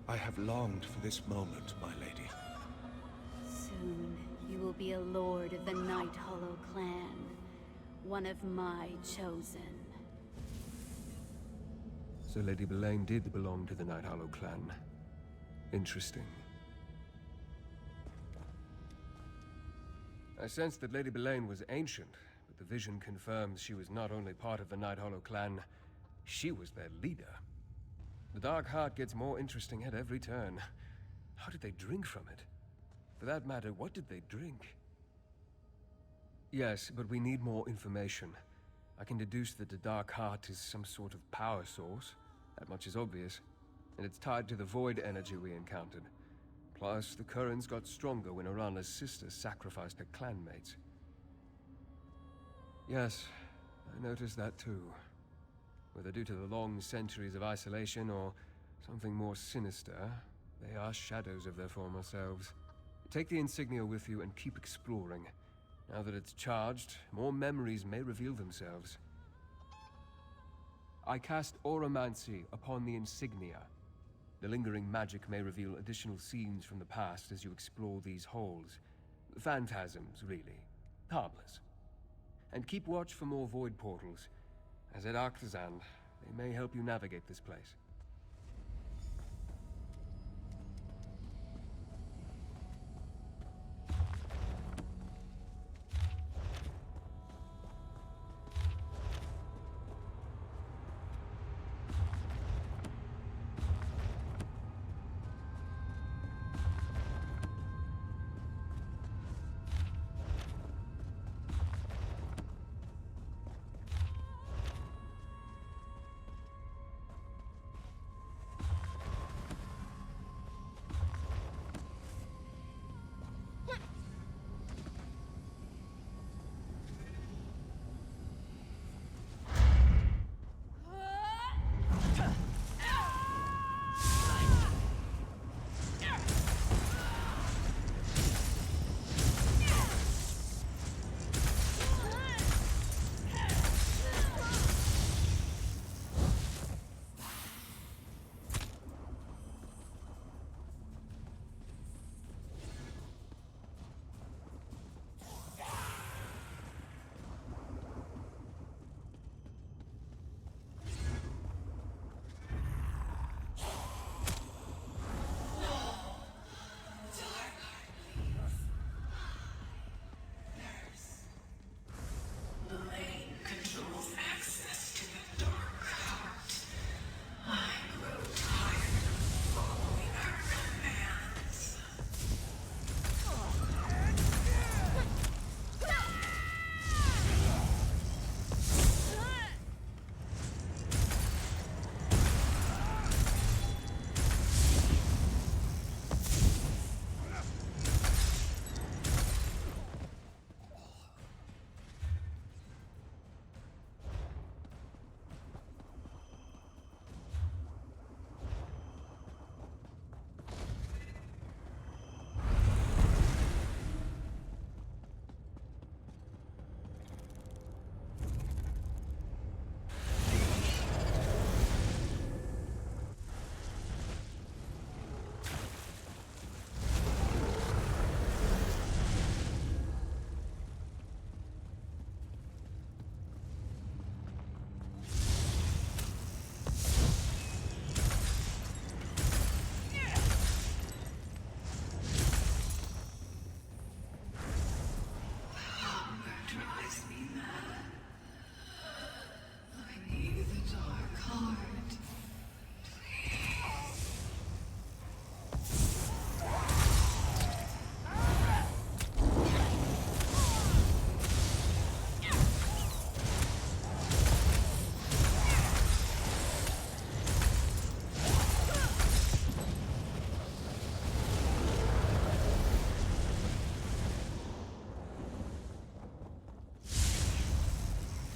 I have longed for this moment, my lady. Soon, you will be a lord of the Night Hollow clan. One of my chosen. So Lady Belain did belong to the Night Hollow clan. Interesting. I sensed that Lady Belain was ancient, but the vision confirms she was not only part of the Night Hollow clan, she was their leader. The Dark Heart gets more interesting at every turn. How did they drink from it? For that matter, what did they drink? Yes, but we need more information. I can deduce that the Dark Heart is some sort of power source. That much is obvious. And it's tied to the void energy we encountered. Plus, the currents got stronger when Arana's sister sacrificed her clanmates. Yes, I noticed that too. Whether due to the long centuries of isolation or something more sinister, they are shadows of their former selves. Take the insignia with you and keep exploring. Now that it's charged, more memories may reveal themselves. I cast Auramancy upon the insignia. The lingering magic may reveal additional scenes from the past as you explore these holes. Phantasms, really. Harmless. And keep watch for more void portals. As at Arctazand, they may help you navigate this place.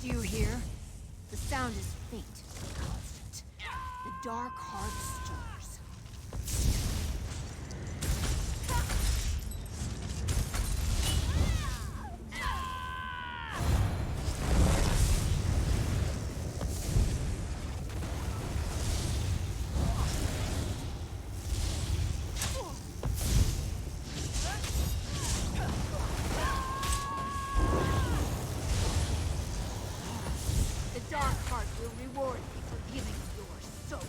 Do you hear? The sound is faint but constant. The Dark Heart stirs. Darkheart will reward me for giving your soul.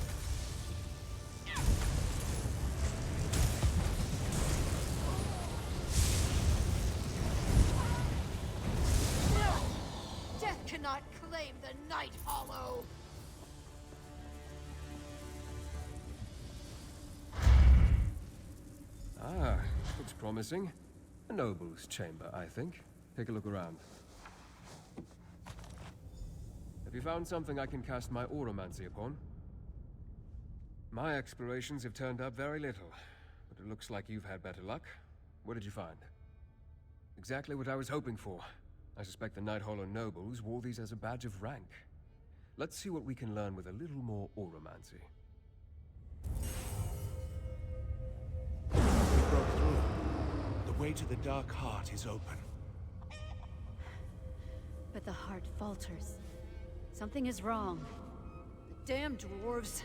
Death cannot claim the Night Hollow! Ah, looks promising. A noble's chamber, I think. Take a look around. Have you found something I can cast my auramancy upon? My explorations have turned up very little, but it looks like you've had better luck. What did you find? Exactly what I was hoping for. I suspect the Night Hollow nobles wore these as a badge of rank. Let's see what we can learn with a little more auramancy. We broke through. The way to the Dark Heart is open. But the heart falters. Something is wrong. The damn dwarves.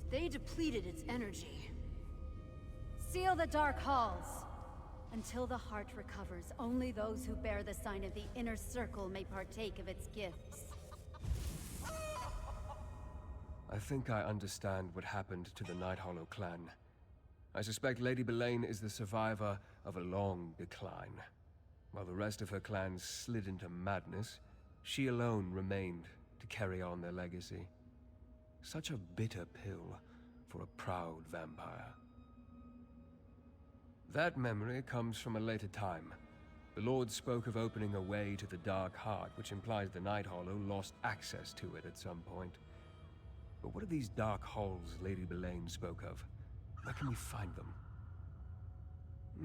They depleted its energy. Seal the dark halls. Until the heart recovers, only those who bear the sign of the inner circle may partake of its gifts. I think I understand what happened to the Night Hollow clan. I suspect Lady Belain is the survivor of a long decline. While the rest of her clan slid into madness, she alone remained to carry on their legacy. Such a bitter pill for a proud vampire. That memory comes from a later time. The Lord spoke of opening a way to the Dark Heart, which implies the Night Hollow lost access to it at some point. But what are these dark halls Lady Belain spoke of? Where can we find them?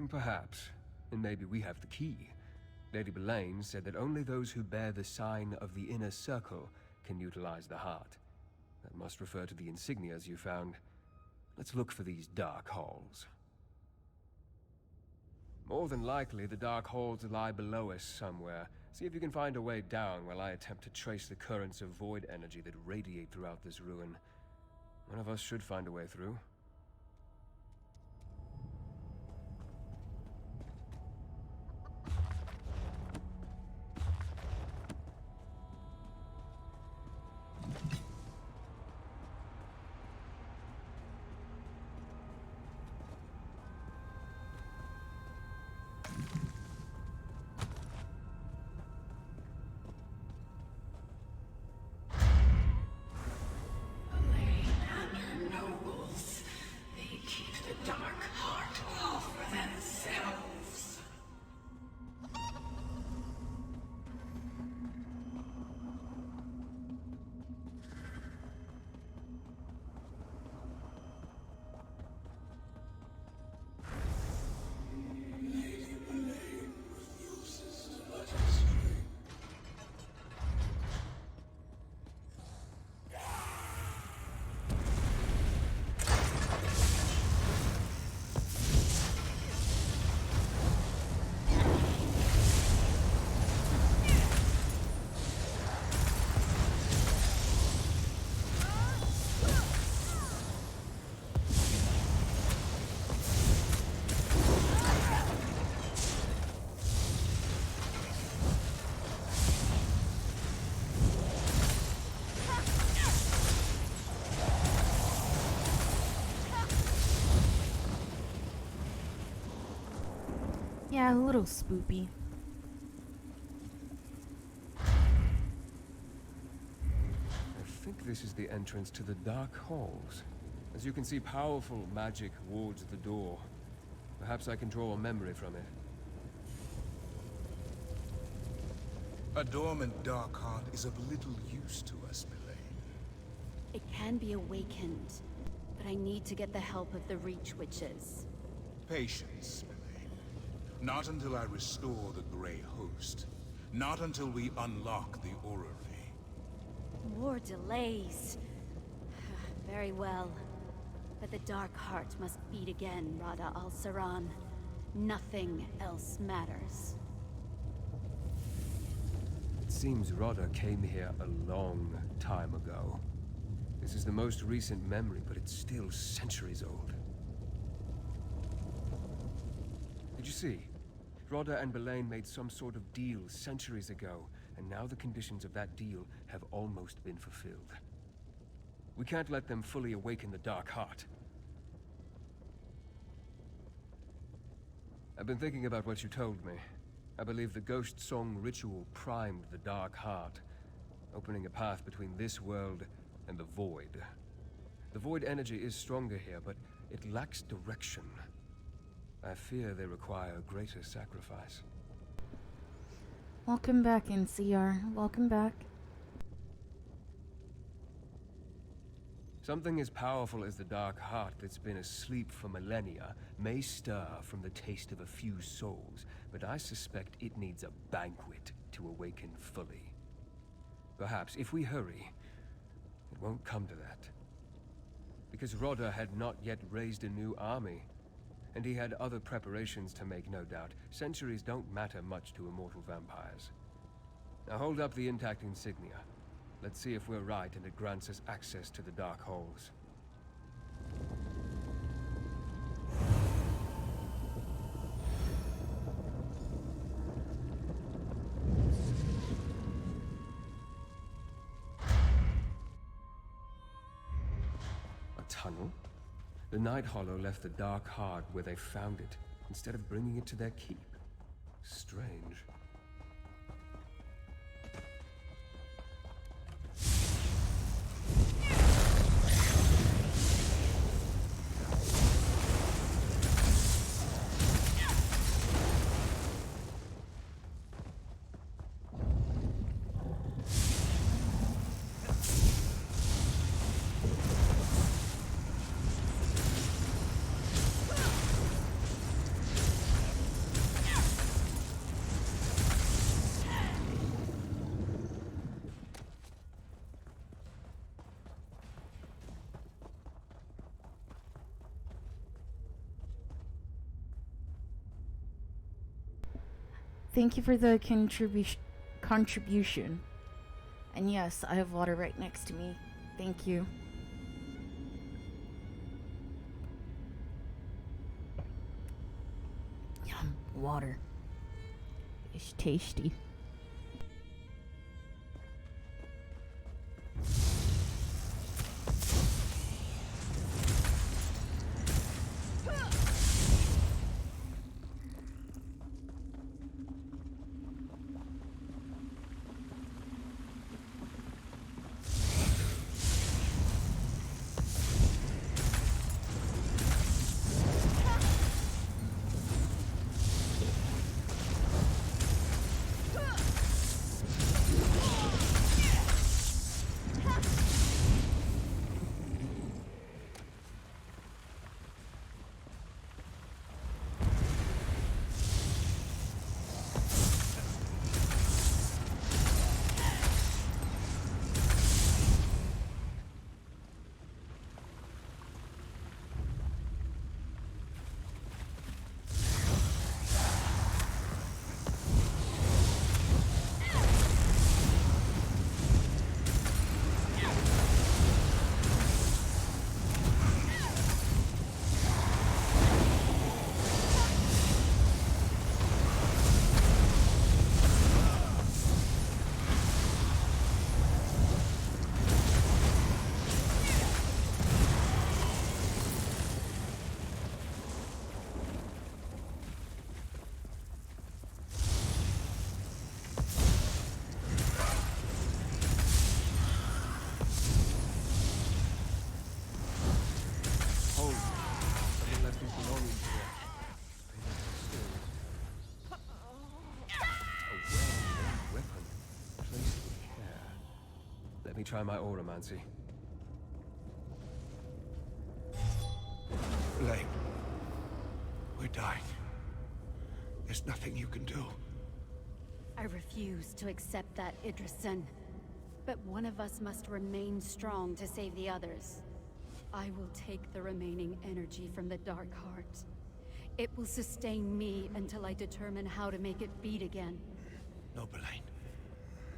Perhaps. And maybe we have the key. Lady Belain said that only those who bear the sign of the inner circle can utilize the heart. That must refer to the insignias you found. Let's look for these dark halls. More than likely, the dark halls lie below us somewhere. See if you can find a way down while I attempt to trace the currents of void energy that radiate throughout this ruin. One of us should find a way through. Yeah, a little spoopy. I think this is the entrance to the Dark Halls. As you can see, powerful magic wards the door. Perhaps I can draw a memory from it. A dormant dark heart is of little use to us, Belain. It can be awakened, but I need to get the help of the Reach Witches. Patience, Belain. Not until I restore the Grey Host. Not until we unlock the orrery. More delays. Very well. But the Dark Heart must beat again, Rada al-Saran. Nothing else matters. It seems Rodda came here a long time ago. This is the most recent memory, but it's still centuries old. Did you see? Rodda and Belain made some sort of deal centuries ago, and now the conditions of that deal have almost been fulfilled. We can't let them fully awaken the Dark Heart. I've been thinking about what you told me. I believe the Ghost Song ritual primed the Dark Heart, opening a path between this world and the Void. The Void energy is stronger here, but it lacks direction. I fear they require a greater sacrifice. Welcome back, NCR. Welcome back. Something as powerful as the Dark Heart that's been asleep for millennia may stir from the taste of a few souls, but I suspect it needs a banquet to awaken fully. Perhaps, if we hurry, it won't come to that. Because Rodda had not yet raised a new army, and he had other preparations to make, no doubt. Centuries don't matter much to immortal vampires. Now hold up the intact insignia. Let's see if we're right and it grants us access to the Dark Halls. A tunnel? The Night Hollow left the Dark Heart where they found it, instead of bringing it to their keep. Strange. Thank you for the contribution. And yes, I have water right next to me. Thank you. Yum, water. It's tasty. Let me try my auramancy. Blaine, we're dying. There's nothing you can do. I refuse to accept that, Idrison. But one of us must remain strong to save the others. I will take the remaining energy from the Dark Heart. It will sustain me until I determine how to make it beat again. No, Blaine.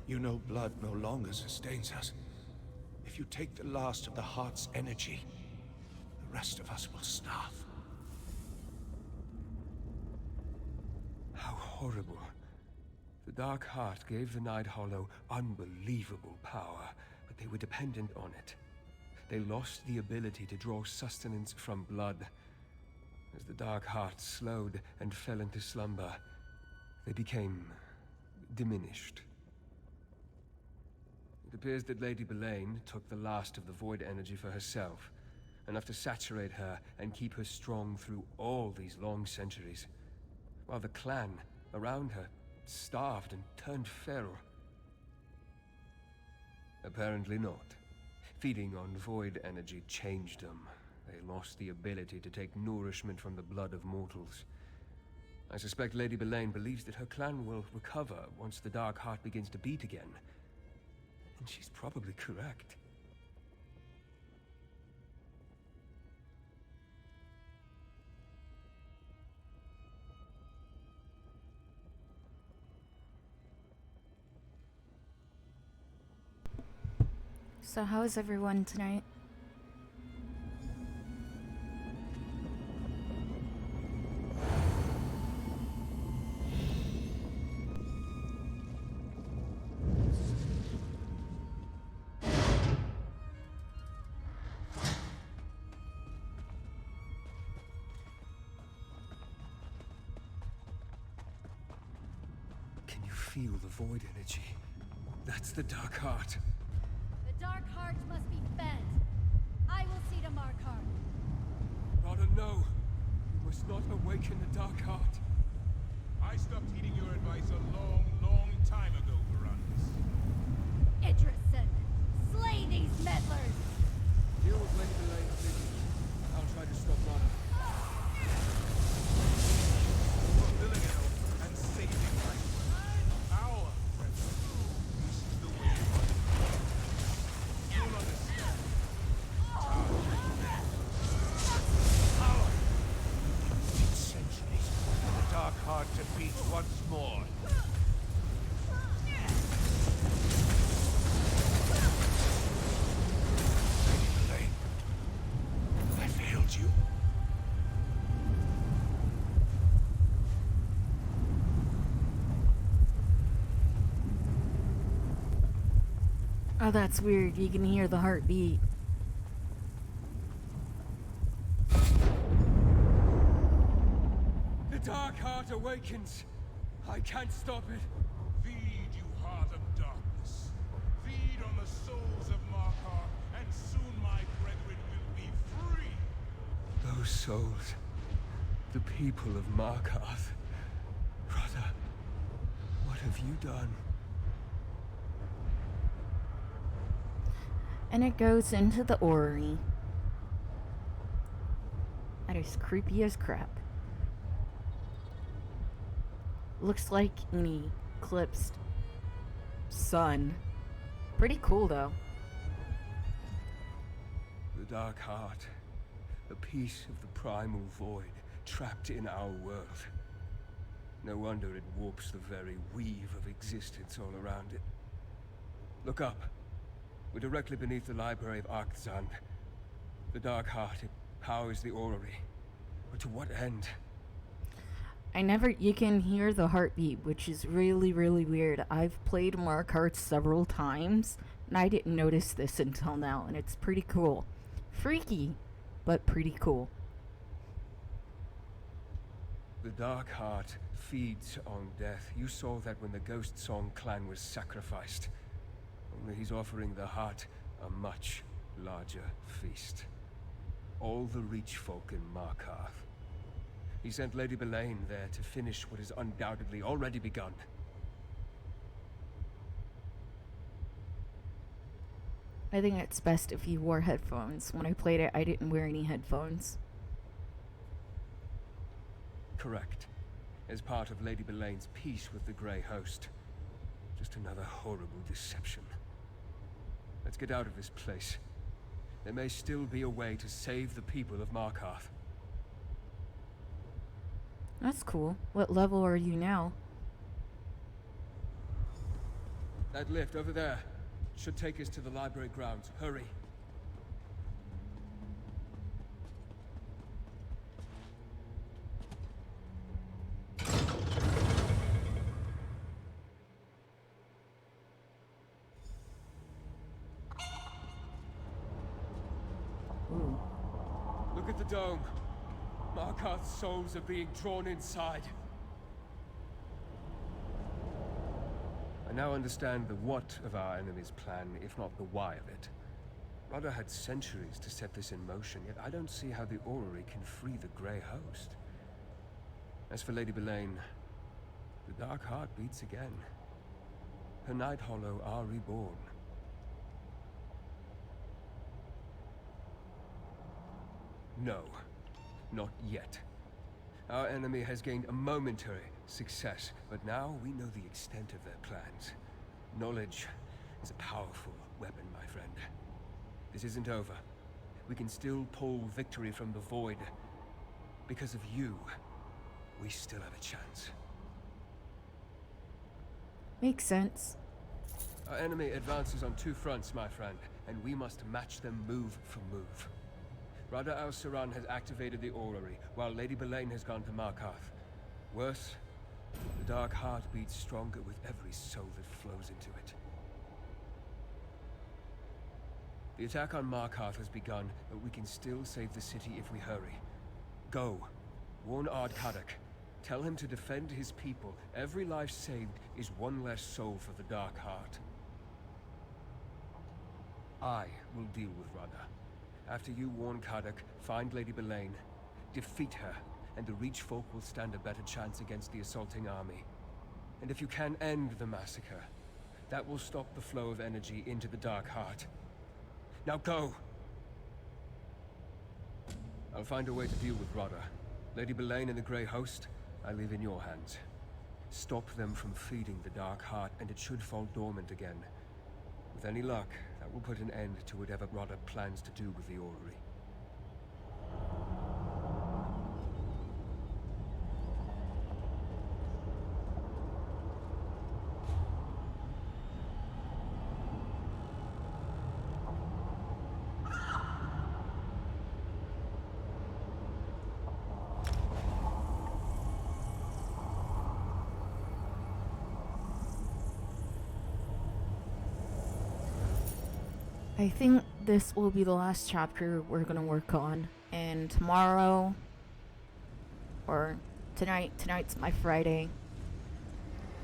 You know blood no longer sustains us. If you take the last of the Heart's energy, the rest of us will starve. How horrible. The Dark Heart gave the Night Hollow unbelievable power, but they were dependent on it. They lost the ability to draw sustenance from blood. As the Dark Heart slowed and fell into slumber, they became diminished. It appears that Lady Belain took the last of the void energy for herself, enough to saturate her and keep her strong through all these long centuries, while the clan around her starved and turned feral. Apparently not. Feeding on void energy changed them. They lost the ability to take nourishment from the blood of mortals. I suspect Lady Belain believes that her clan will recover once the Dark Heart begins to beat again. And she's probably correct. So how is everyone tonight? Can you feel the void energy? That's the Dark Heart. The Dark Heart must be fed. I will see to Markarth. Rather, no. You must not awaken the Dark Heart. I stopped heeding your advice a long, long time ago, Verandis. Idrison, slay these meddlers! Deal with Lady Belain, please. I'll try to stop Rana. Fulfilling an oath and saving life. Our brethren. This is the way you want it. You'll understand. Power! In centuries, the Dark Heart to beat once more. Lady Belain, I failed you. Oh, that's weird. You can hear the heartbeat. The Dark Heart awakens. I can't stop it. Feed, you heart of darkness. Feed on the souls of Markarth, and soon my brethren will be free. Those souls. The people of Markarth. Brother, what have you done? And it goes into the orrery. That is creepy as crap. Looks like an eclipsed sun. Pretty cool though. The Dark Heart. A piece of the primal void trapped in our world. No wonder it warps the very weave of existence all around it. Look up. We're directly beneath the library of Arkzand. The Dark Heart, it powers the orrery. But to what end? You can hear the heartbeat, which is really, really weird. I've played Markarth several times, and I didn't notice this until now, and it's pretty cool. Freaky, but pretty cool. The Dark Heart feeds on death. You saw that when the Ghost Song clan was sacrificed. Only he's offering the heart a much larger feast. All the Reach folk in Markarth. He sent Lady Belain there to finish what has undoubtedly already begun. I think it's best if you wore headphones. When I played it, I didn't wear any headphones. Correct. As part of Lady Belain's peace with the Grey Host. Just another horrible deception. Let's get out of this place. There may still be a way to save the people of Markarth. That's cool. What level are you now? That lift over there should take us to the library grounds. Hurry. dome. Markarth's souls are being drawn inside. I now understand the what of our enemy's plan, if not the why of it. Rada had centuries to set this in motion, yet I don't see how the orrery can free the Grey Host. As for Lady Belain, the Dark Heart beats again. Her Night Hollow are reborn. No, not yet. Our enemy has gained a momentary success, but now we know the extent of their plans. Knowledge is a powerful weapon, my friend. This isn't over. We can still pull victory from the void. Because of you, we still have a chance. Makes sense. Our enemy advances on two fronts, my friend, and we must match them move for move. Rada al-Saran has activated the orrery, while Lady Belain has gone to Markarth. Worse, the Dark Heart beats stronger with every soul that flows into it. The attack on Markarth has begun, but we can still save the city if we hurry. Go. Warn Ard Kadok. Tell him to defend his people. Every life saved is one less soul for the Dark Heart. I will deal with Rada. After you warn Kadok, find Lady Belain, defeat her, and the Reach folk will stand a better chance against the assaulting army. And if you can end the massacre, that will stop the flow of energy into the Dark Heart. Now go! I'll find a way to deal with Rada. Lady Belain and the Grey Host, I leave in your hands. Stop them from feeding the Dark Heart, and it should fall dormant again. With any luck, that will put an end to whatever Rada plans to do with the orrery. I think this will be the last chapter we're gonna work on, and tomorrow, or tonight's my Friday,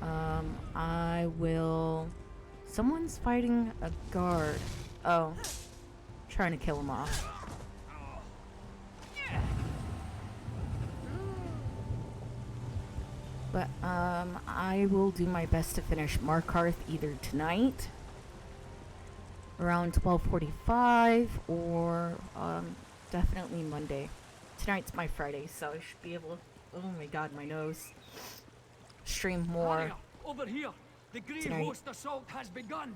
I will... Someone's fighting a guard. Oh, trying to kill him off. But, I will do my best to finish Markarth either tonight, around 12:45, or definitely Monday. Tonight's my Friday, so I should be able to, oh my god, my nose, stream more. Harrier, over here! The Grey tonight. Host assault has begun!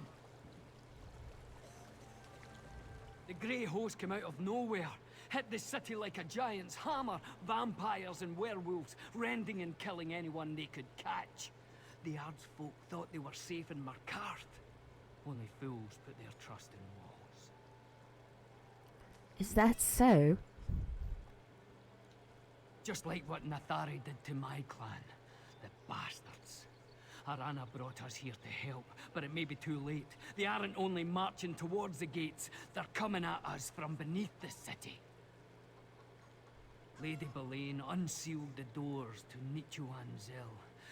The Grey Host came out of nowhere, hit the city like a giant's hammer, vampires and werewolves, rending and killing anyone they could catch. The Ardsfolk thought they were safe in Markarth. Only fools put their trust in walls. Is that so? Just like what Nathari did to my clan. The bastards. Arana brought us here to help, but it may be too late. They aren't only marching towards the gates, they're coming at us from beneath the city. Lady Belain unsealed the doors to Nichuanzel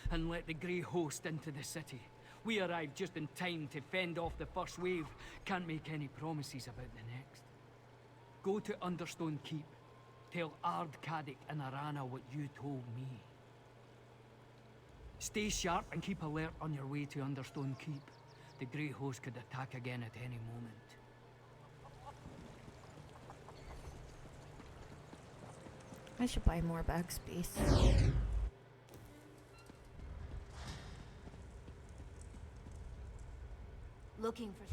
and let the Grey Host into the city. We arrived just in time to fend off the first wave. Can't make any promises about the next. Go to Understone Keep. Tell Ard Kadok and Arana what you told me. Stay sharp and keep alert on your way to Understone Keep. The Grey Host could attack again at any moment. I should buy more bag space. Looking for...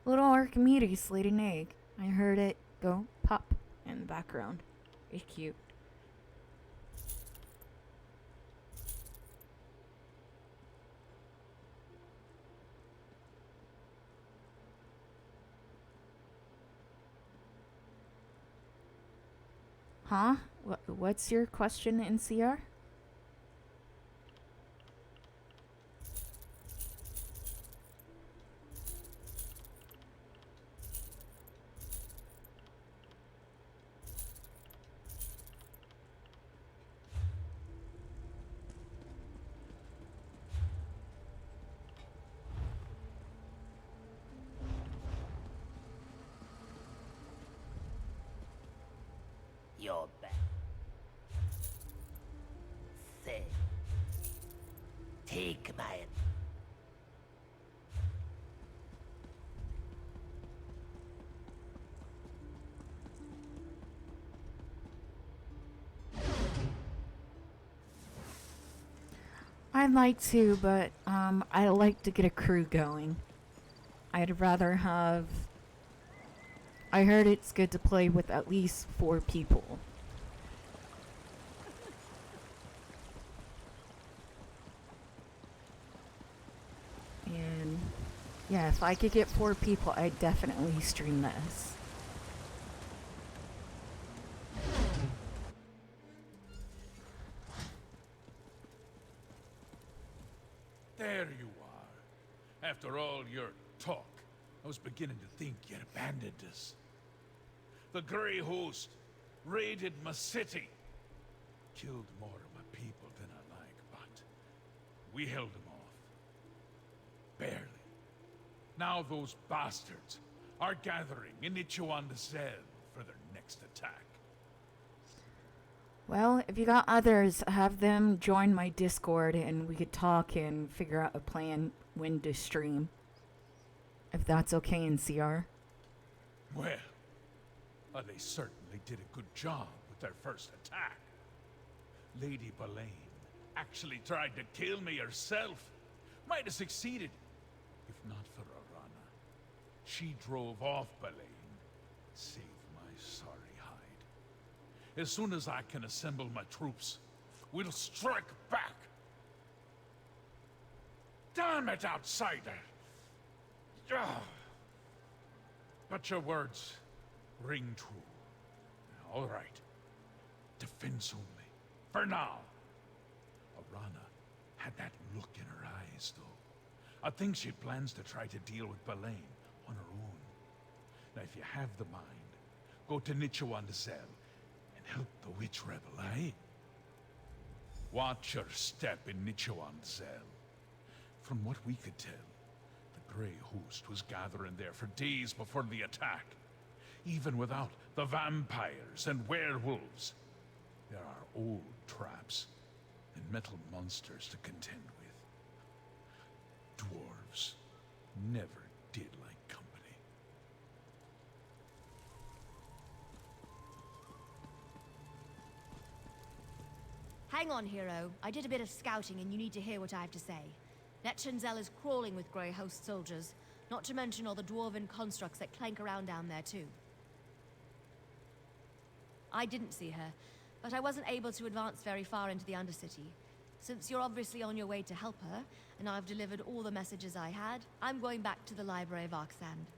Little Archimedes laid an egg. I heard it go pop in the background. It's cute. Huh? What's your question, NCR? Take my I'd like to, but I like to get a crew going. I'd rather have. I heard it's good to play with at least 4 people. And yeah, if I could get 4 people, I'd definitely stream this. There you are. After all your talk, I was beginning to think you'd abandoned us. The Grey Host raided my city. Killed more of my people than I like, but we held them off. Barely. Now those bastards are gathering in Nichuan-the-Zel for their next attack. Well, if you got others, have them join my Discord and we could talk and figure out a plan when to stream. If that's okay in CR. Well, they certainly did a good job with their first attack. Lady Boleyn actually tried to kill me herself. Might have succeeded, if not for Arana. She drove off Boleyn, saved my sorry hide. As soon as I can assemble my troops, we'll strike back. Damn it, outsider! Ah. But your words ring true. All right. Defense only. For now. Arana had that look in her eyes, though. I think she plans to try to deal with Boleyn on her own. Now, if you have the mind, go to Nichuan-the-Zel and help the witch rebel, eh? Watch your step in Nichuan-the-Zel. From what we could tell, the Grey Host was gathering there for days before the attack. Even without the vampires and werewolves, there are old traps and metal monsters to contend with. Dwarves never did like company. Hang on, hero. I did a bit of scouting and you need to hear what I have to say. Nichuan-the-Zel is crawling with Grey Host soldiers, not to mention all the dwarven constructs that clank around down there too. I didn't see her, but I wasn't able to advance very far into the Undercity. Since you're obviously on your way to help her, and I've delivered all the messages I had, I'm going back to the Library of Arksand.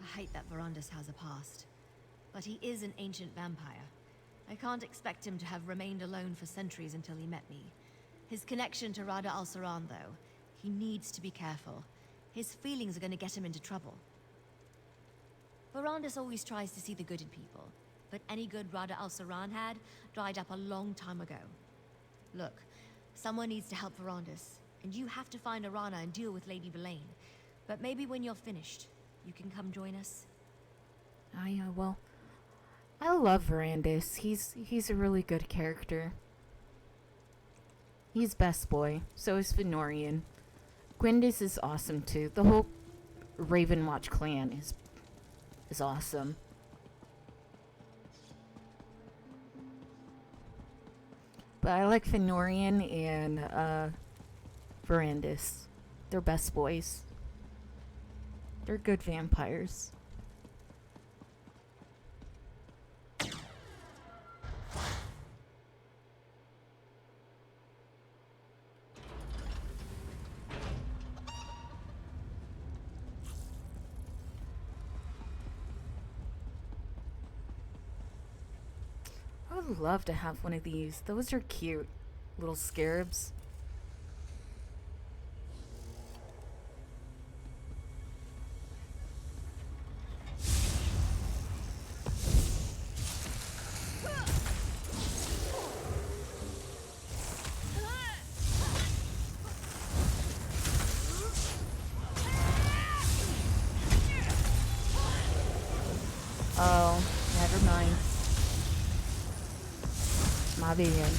I hate that Verandis has a past, but he is an ancient vampire. I can't expect him to have remained alone for centuries until he met me. His connection to Rada al-Saran, though, he needs to be careful. His feelings are going to get him into trouble. Verandis always tries to see the good in people, but any good Rada al-Saran had dried up a long time ago. Look, someone needs to help Verandis, and you have to find Arana and deal with Lady Boleyn. But maybe when you're finished, you can come join us. Well, I love Verandis. He's a really good character. He's best boy. So is Fenorian. Gwendis is awesome too. The whole Ravenwatch clan is awesome. But I like Fenorian and Verandis. They're best boys. They're good vampires. I would love to have one of these. Those are cute. Little scarabs. Oh, never mind. My bad.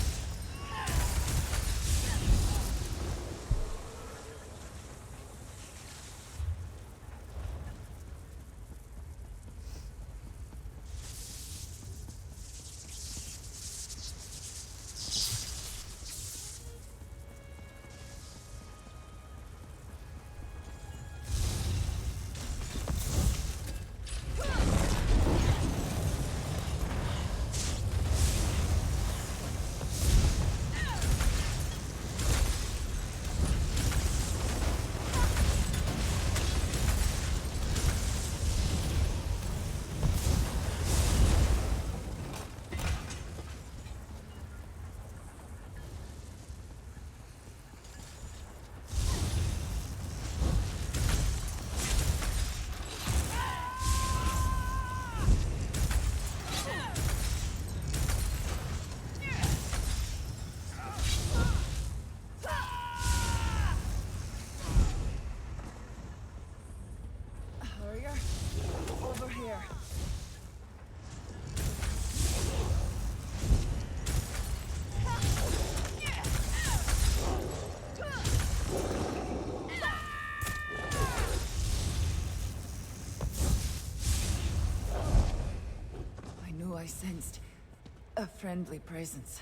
A friendly presence.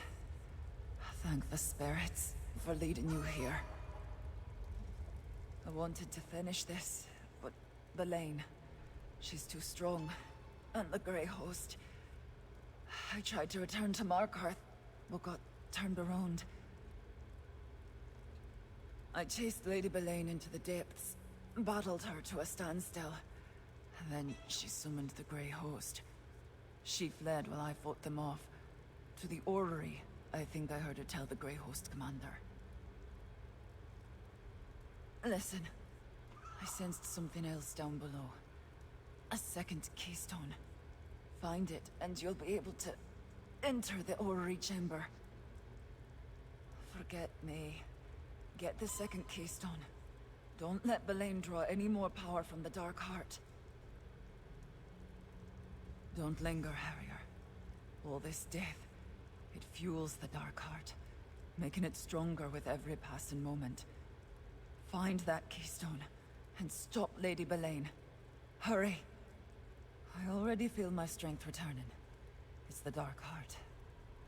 Thank the spirits for leading you here. I wanted to finish this, but Belaine, she's too strong. And the Grey Host. I tried to return to Markarth, but got turned around. I chased Lady Belaine into the depths, battled her to a standstill. Then she summoned the Grey Host. She fled while I fought them off. To the orrery, I think I heard her tell the Grey Host commander. Listen, I sensed something else down below. A second keystone. Find it, and you'll be able to enter the orrery chamber. Forget me. Get the second keystone. Don't let Belaine draw any more power from the Dark Heart. Don't linger, Harrier. All this death, it fuels the Dark Heart, making it stronger with every passing moment. Find that keystone, and stop Lady Belaine. Hurry! I already feel my strength returning. It's the Dark Heart.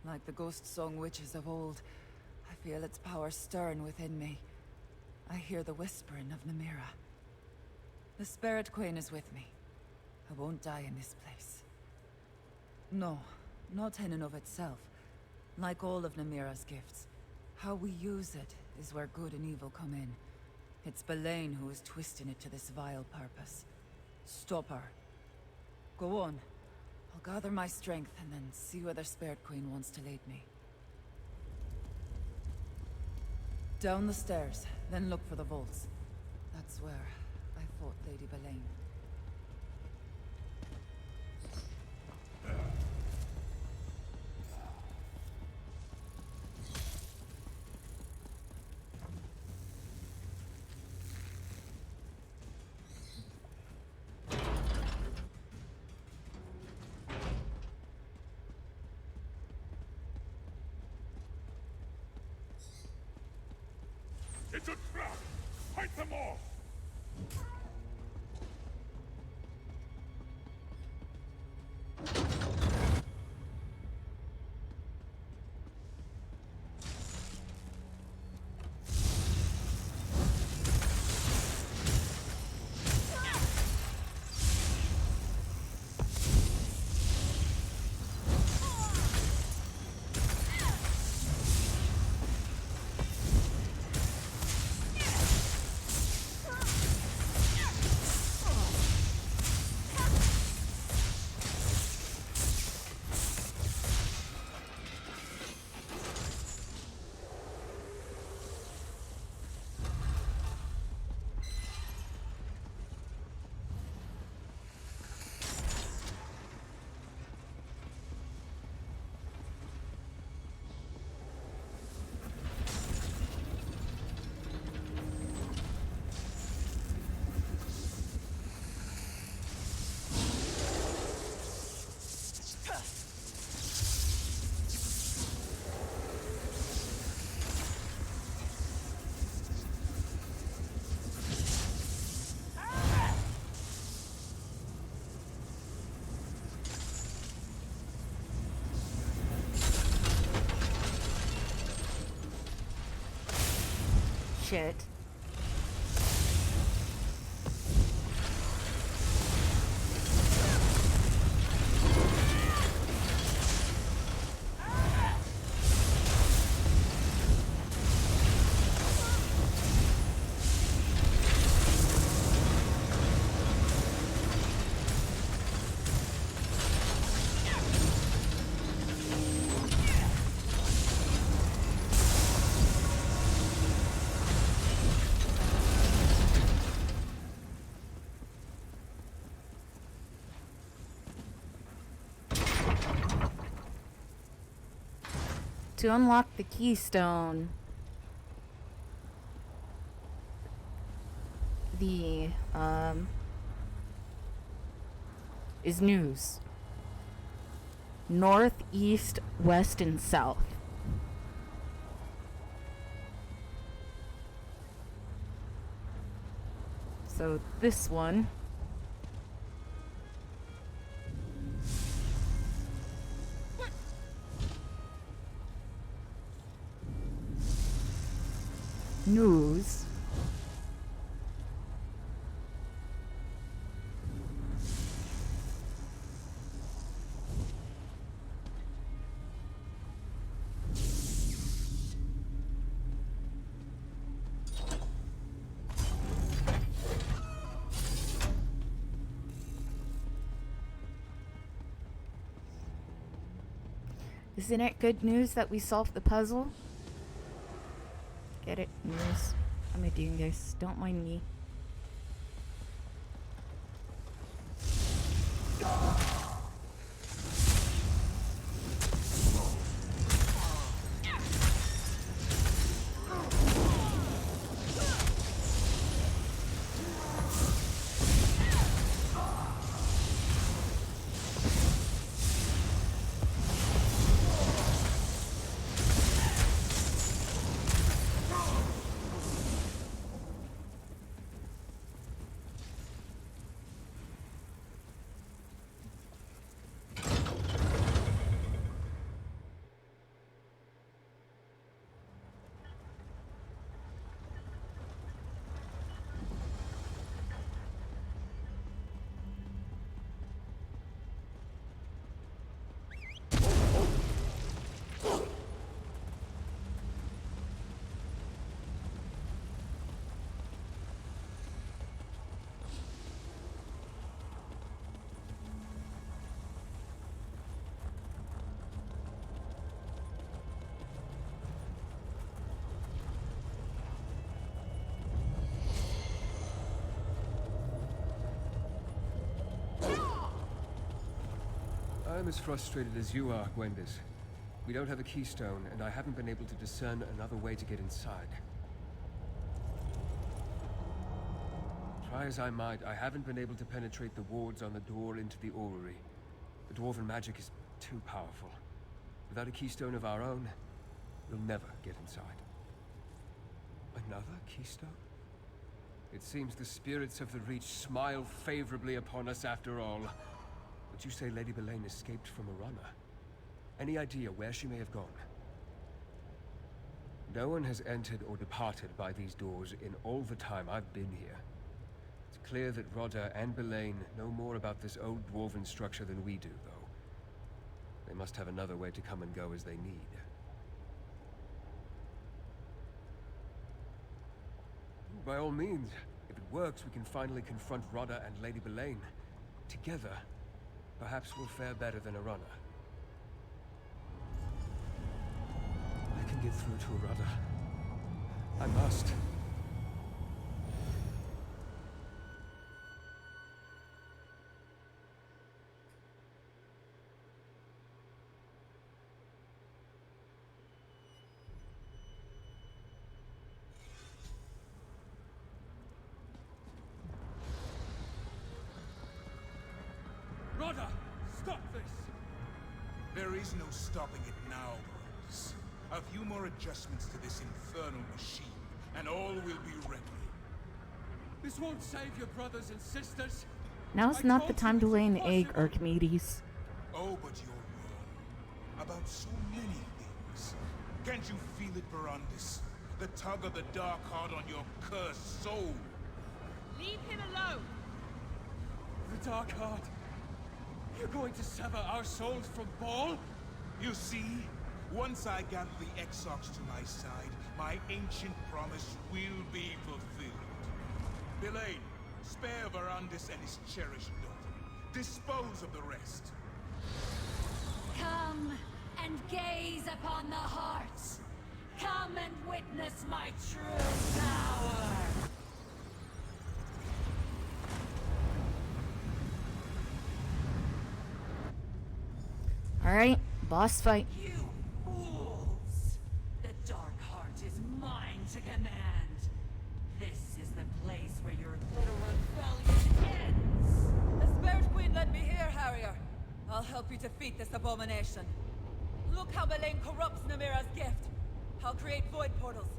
Like the ghost song witches of old, I feel its power stirring within me. I hear the whispering of Namira. The Spirit Queen is with me. I won't die in this place. No, not in and of itself. Like all of Namira's gifts, how we use it is where good and evil come in. It's Belaine who is twisting it to this vile purpose. Stop her. Go on. I'll gather my strength and then see where the Spirit Queen wants to lead me. Down the stairs, then look for the vaults. That's where I fought Lady Belaine. It's a trap! Fight them off! Shit. To unlock the keystone, the is news. North, east, west, and south. So this one news. Isn't it good news that we solved the puzzle? Get it? News. How am I doing, guys? Don't mind me. I'm as frustrated as you are, Gwendis. We don't have a keystone, and I haven't been able to discern another way to get inside. Try as I might, I haven't been able to penetrate the wards on the door into the orrery. The dwarven magic is too powerful. Without a keystone of our own, we'll never get inside. Another keystone? It seems the spirits of the Reach smile favorably upon us after all. But you say Lady Belain escaped from Arana. Any idea where she may have gone? No one has entered or departed by these doors in all the time I've been here. It's clear that Rodda and Belain know more about this old dwarven structure than we do, though. They must have another way to come and go as they need. By all means, if it works, we can finally confront Rodda and Lady Belain. Together, perhaps we'll fare better than Arana. I can get through to Rodda. I must. Rodda! Stop this! There is no stopping it now, Rose. A few more adjustments to this infernal machine, and all will be ready. This won't save your brothers and sisters. Now's not the time to lay an egg, Archimedes. Oh, but you're wrong. About so many things. Can't you feel it, Verandis? The tug of the dark heart on your cursed soul. Leave him alone! The Dark Heart. You're going to sever our souls from Baal? You see, once I gather the Exarchs to my side, my ancient promise will be fulfilled. Belain, spare Verandis and his cherished daughter. Dispose of the rest. Come and gaze upon the hearts. Come and witness my true power. Alright, boss fight. You fools! The Dark Heart is mine to command. This is the place where your little rebellion ends. The Spirit Queen led me here, Harrier. I'll help you defeat this abomination. Look how Belain corrupts Namira's gift. I'll create void portals.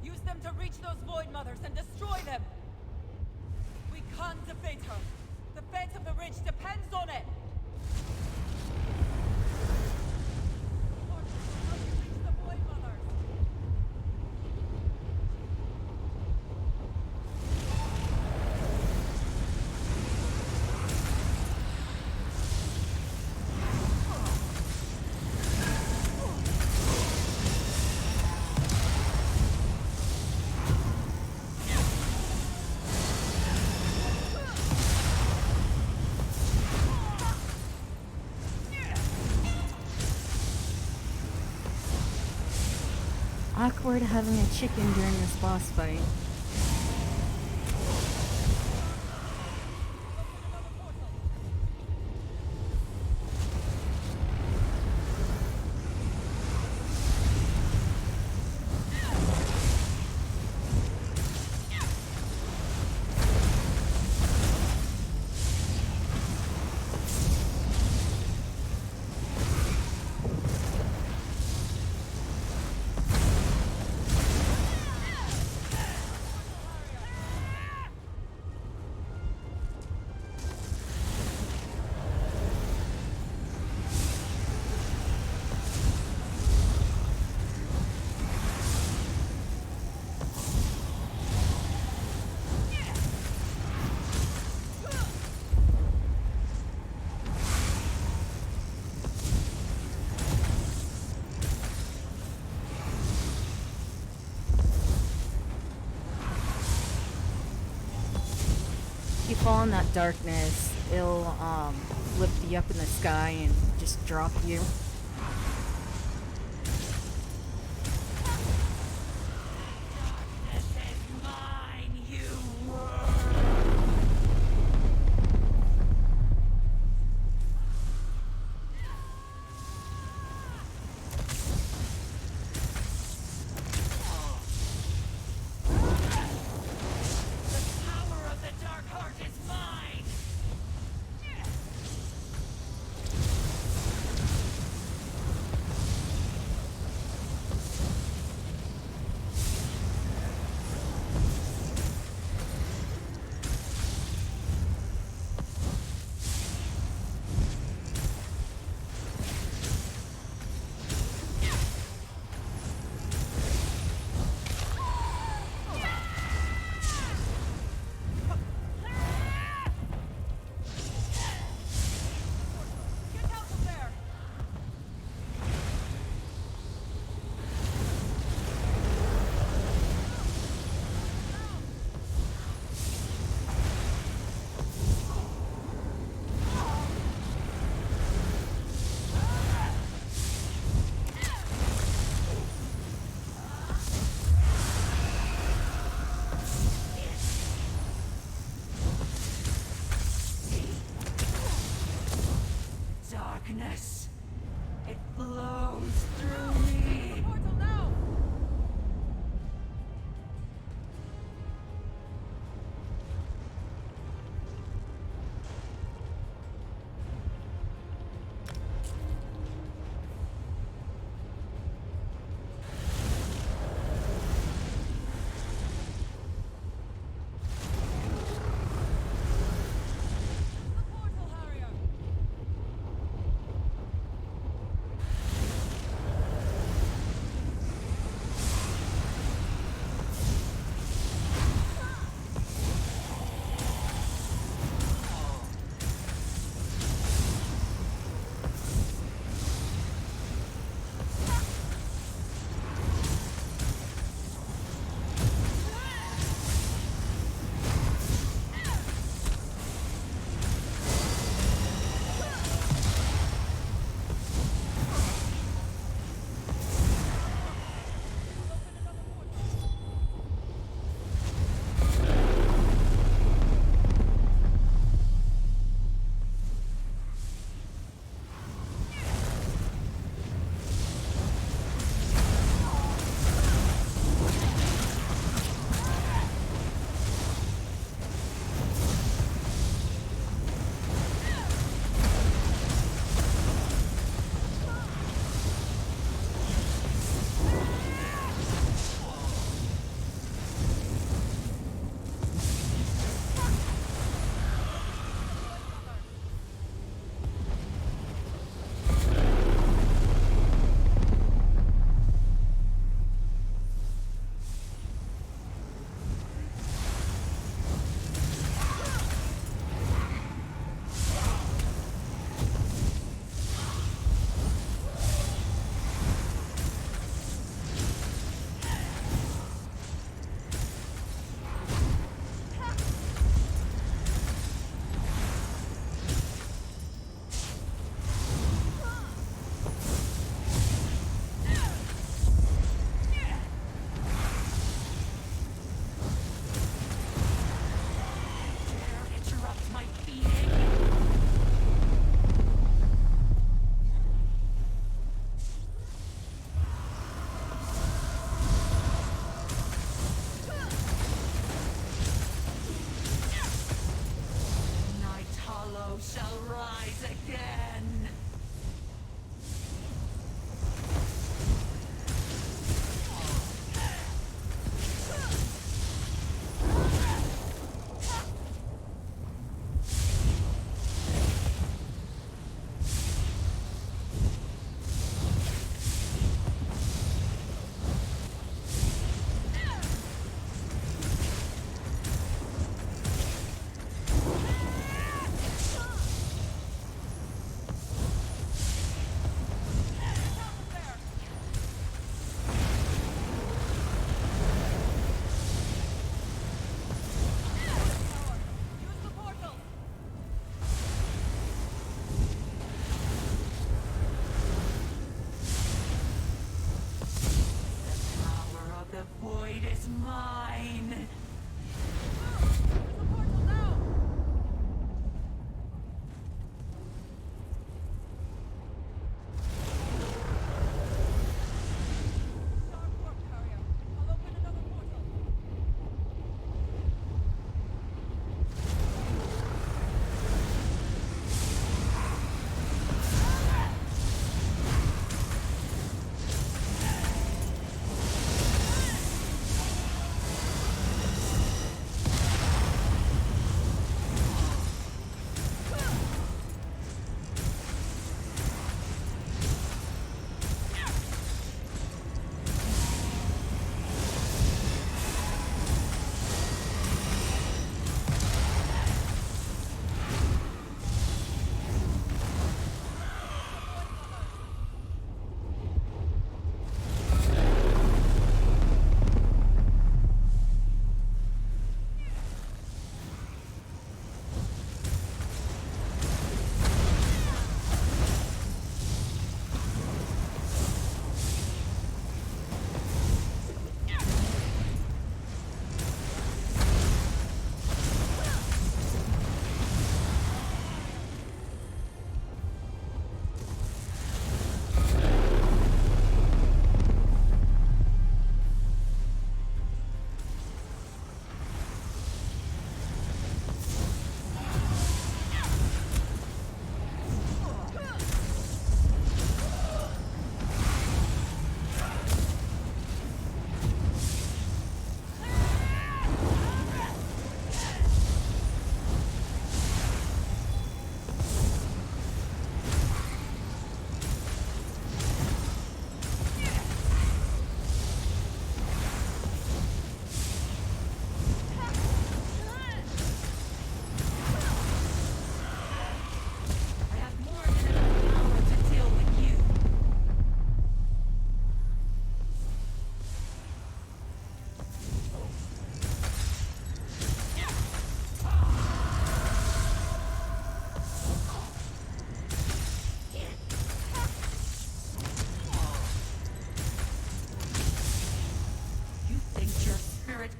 Use them to reach those void mothers and destroy them. We can't defeat her. The fate of the Ridge depends on it. How to reach the void mothers. Awkward having a chicken during this boss fight. If you fall in that darkness, it'll lift you up in the sky and just drop you. is mine.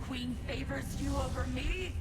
Queen favors you over me?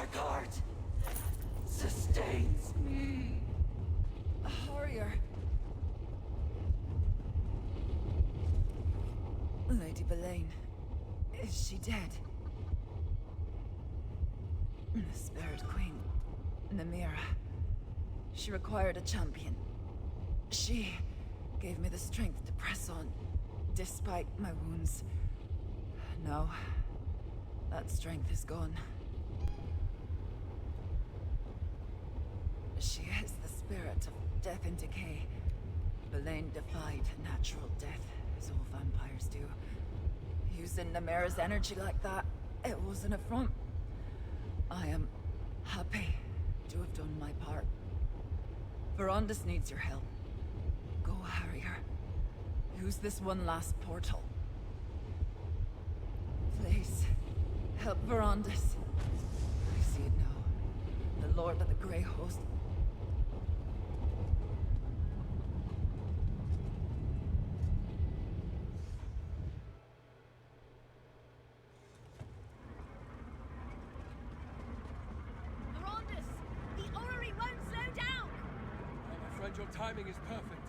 Markarth sustains me. Warrior. Lady Belain. Is she dead? The Spirit Queen, Namira. She required a champion. She gave me the strength to press on, despite my wounds. Now, that strength is gone. She is the spirit of death and decay. Belain defied natural death, as all vampires do. Using Namira's energy like that, it was an affront. I am happy to have done my part. Verondis needs your help. Go, Harrier. Use this one last portal. Please, help Verondis. I see it now. The Lord of the Grey Host. Verondis! The orrery won't slow down! My friend, your timing is perfect.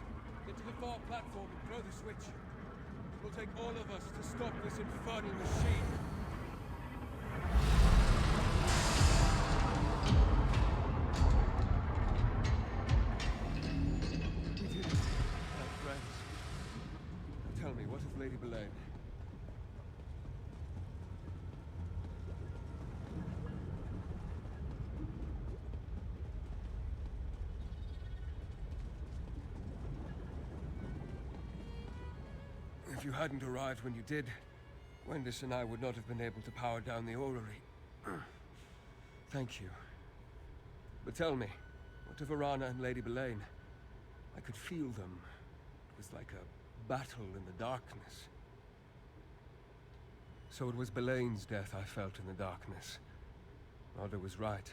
Get to the far platform and throw the switch. It will take all of us to stop this infernal machine. We did it. Our friends. Now tell me, what if Lady Belain. If you hadn't arrived when you did, Wendis and I would not have been able to power down the orrery. Thank you. But tell me, what of Arana and Lady Belain? I could feel them. It was like a battle in the darkness. So it was Belain's death I felt in the darkness. Rada was right.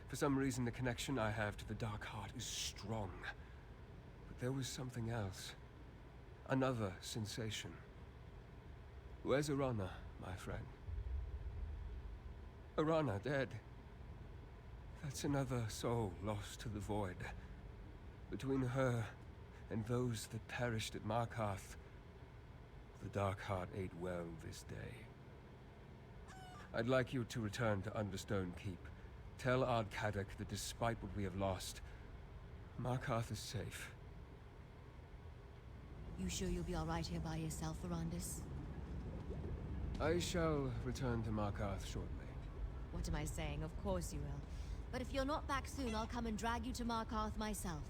For some reason, the connection I have to the Dark Heart is strong. But there was something else. Another sensation. Where's Arana, my friend? Arana dead. That's another soul lost to the void. Between her and those that perished at Markarth, the Dark Heart ate well this day. I'd like you to return to Understone Keep. Tell Ardkadak that despite what we have lost, Markarth is safe. You sure you'll be alright here by yourself, Arandis? I shall return to Markarth shortly. What am I saying? Of course you will. But if you're not back soon, I'll come and drag you to Markarth myself.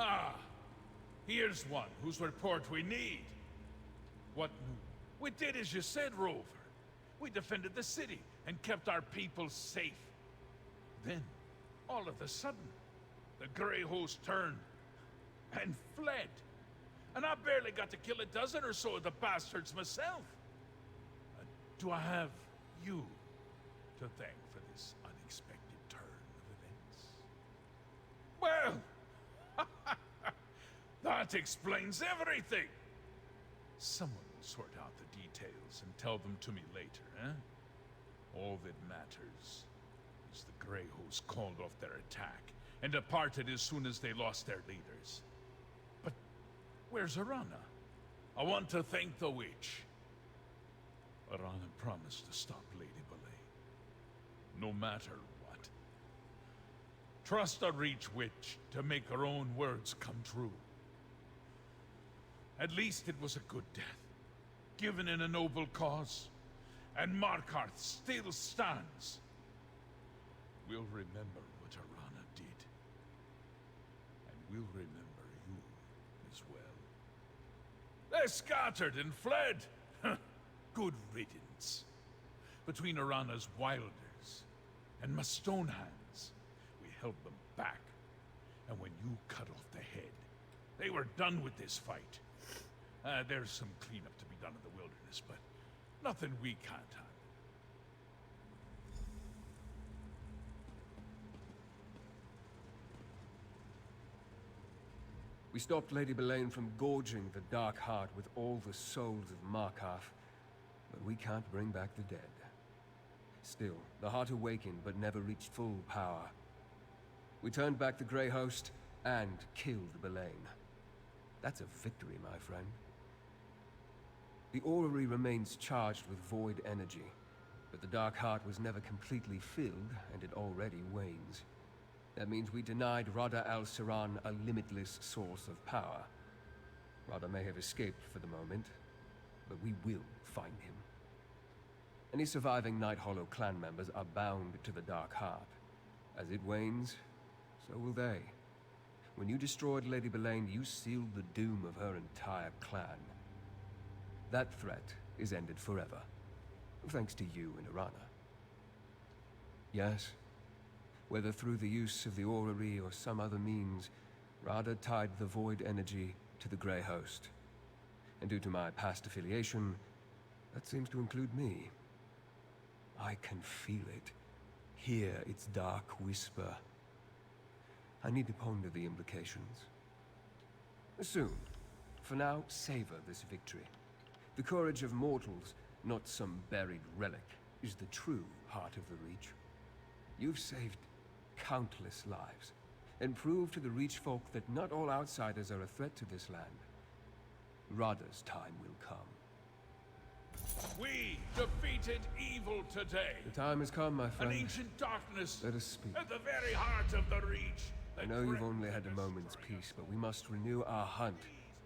Ah, here's one whose report we need. What? We did as you said, Rover. We defended the city and kept our people safe. Then, all of a sudden, the Grey Host turned and fled. And I barely got to kill a dozen or so of the bastards myself. Do I have you to thank for this unexpected turn of events? Well, that explains everything. Someone will sort out the details and tell them to me later, eh? All that matters is the Grey Host called off their attack and departed as soon as they lost their leaders. But where's Arana? I want to thank the witch. Arana promised to stop Lady Belain, no matter what. Trust a Reach Witch to make her own words come true. At least it was a good death, given in a noble cause, and Markarth still stands. We'll remember what Arana did, and we'll remember you as well. They scattered and fled. Good riddance. Between Arana's Wilders and my Stonehands, we held them back. And when you cut off the head, they were done with this fight. There's some cleanup to be done in the wilderness, but nothing we can't handle. We stopped Lady Belain from gorging the Dark Heart with all the souls of Markarth, but we can't bring back the dead. Still, the Heart awakened but never reached full power. We turned back the Grey Host and killed Belain. That's a victory, my friend. The orrery remains charged with void energy, but the Dark Heart was never completely filled, and it already wanes. That means we denied Rada al-Siran a limitless source of power. Rada may have escaped for the moment, but we will find him. Any surviving Night Hollow clan members are bound to the Dark Heart. As it wanes, so will they. When you destroyed Lady Belain, you sealed the doom of her entire clan. That threat is ended forever, thanks to you and Arana. Yes, whether through the use of the orrery or some other means, Rada tied the void energy to the Grey Host. And due to my past affiliation, that seems to include me. I can feel it, hear its dark whisper. I need to ponder the implications. Soon. For now, savor this victory. The courage of mortals, not some buried relic, is the true heart of the Reach. You've saved countless lives, and proved to the Reach folk that not all outsiders are a threat to this land. Rada's time will come. We defeated evil today. The time has come, my friend. An ancient darkness. Let us speak. At the very heart of the Reach. I know you've only had a moment's peace, but we must renew our hunt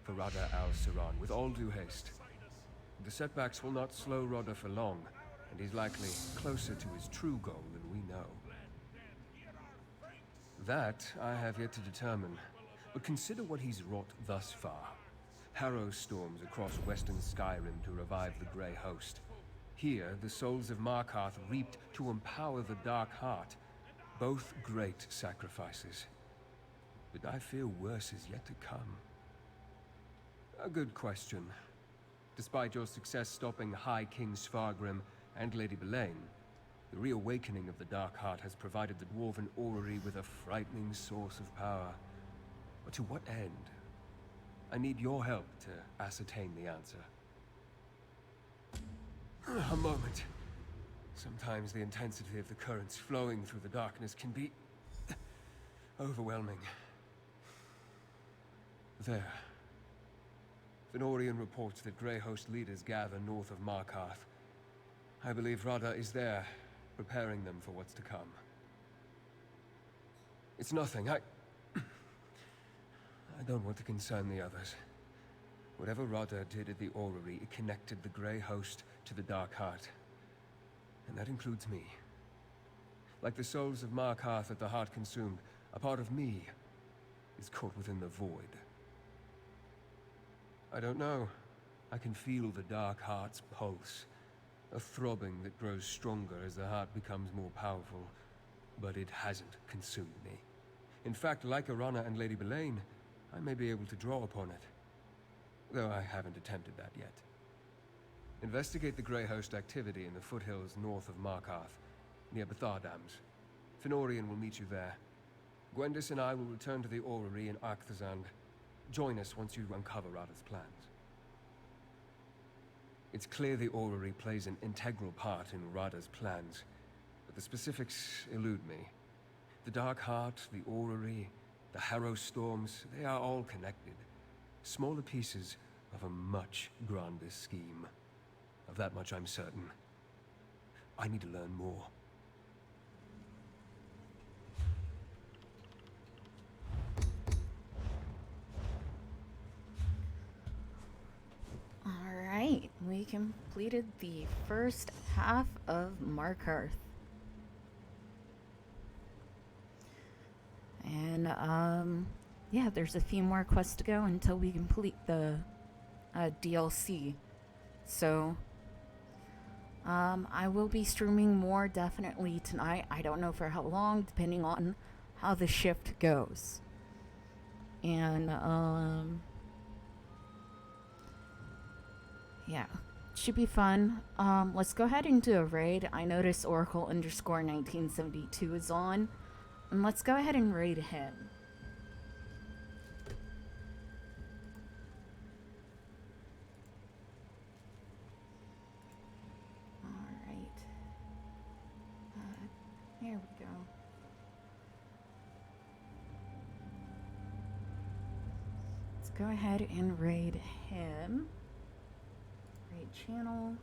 for Rada al-Siran with all due haste. The setbacks will not slow Rada for long, and he's likely closer to his true goal than we know. That I have yet to determine, but consider what he's wrought thus far. Harrow storms across western Skyrim to revive the Grey Host. Here, the souls of Markarth reaped to empower the Dark Heart. Both great sacrifices. But I fear worse is yet to come. A good question. Despite your success stopping High King Svargrim and Lady Belain, the reawakening of the Dark Heart has provided the Dwarven Orrery with a frightening source of power. But to what end? I need your help to ascertain the answer. A moment. Sometimes the intensity of the currents flowing through the darkness can be overwhelming. There. Fenorian reports that Grey Host leaders gather north of Markarth. I believe Rada is there, preparing them for what's to come. It's nothing. I don't want to concern the others. Whatever Rada did at the orrery, it connected the Grey Host to the Dark Heart. And that includes me. Like the souls of Markarth at the Heart Consumed, a part of me is caught within the void. I don't know. I can feel the Dark Heart's pulse. A throbbing that grows stronger as the heart becomes more powerful. But it hasn't consumed me. In fact, like Arana and Lady Belain, I may be able to draw upon it. Though I haven't attempted that yet. Investigate the Grey Host activity in the foothills north of Markarth, near Bethardams. Fenorian will meet you there. Gwendis and I will return to the orrery in Arcthazand. Join us once you uncover Rada's plans. It's clear the orrery plays an integral part in Rada's plans, but the specifics elude me. The Dark Heart, the orrery, the Harrow storms, they are all connected. Smaller pieces of a much grander scheme. Of that much I'm certain. I need to learn more. Alright, we completed the first half of Markarth. And, yeah, there's a few more quests to go until we complete the DLC. So, I will be streaming more definitely tonight. I don't know for how long, depending on how the shift goes. And, yeah, should be fun. Let's go ahead and do a raid. I noticed Oracle_1972 is on. And let's go ahead and raid him. Alright. Here we go. Let's go ahead and raid him. Raid channel.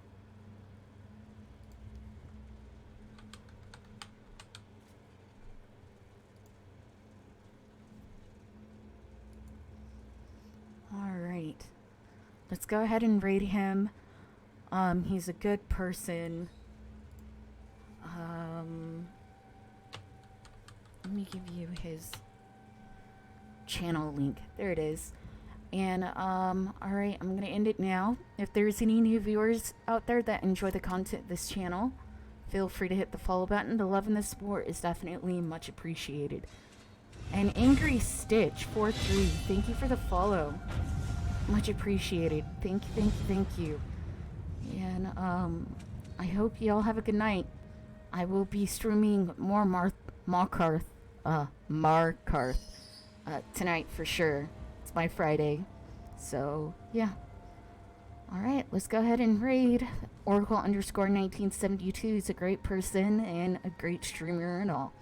Alright. Let's go ahead and raid him. He's a good person. Let me give you his channel link. There it is. And, alright, I'm gonna end it now. If there's any new viewers out there that enjoy the content of this channel, feel free to hit the follow button. The love and the support is definitely much appreciated. And Angry Stitch 43, thank you for the follow. Much appreciated. Thank you. And, I hope you all have a good night. I will be streaming more Markarth tonight for sure. It's my Friday. So, yeah. Alright, let's go ahead and raid. Oracle_1972 is a great person and a great streamer and all.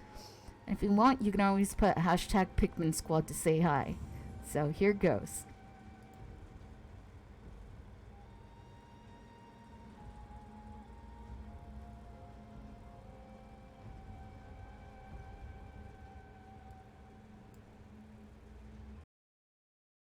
And if you want, you can always put hashtag Pikmin Squad to say hi. So, here goes.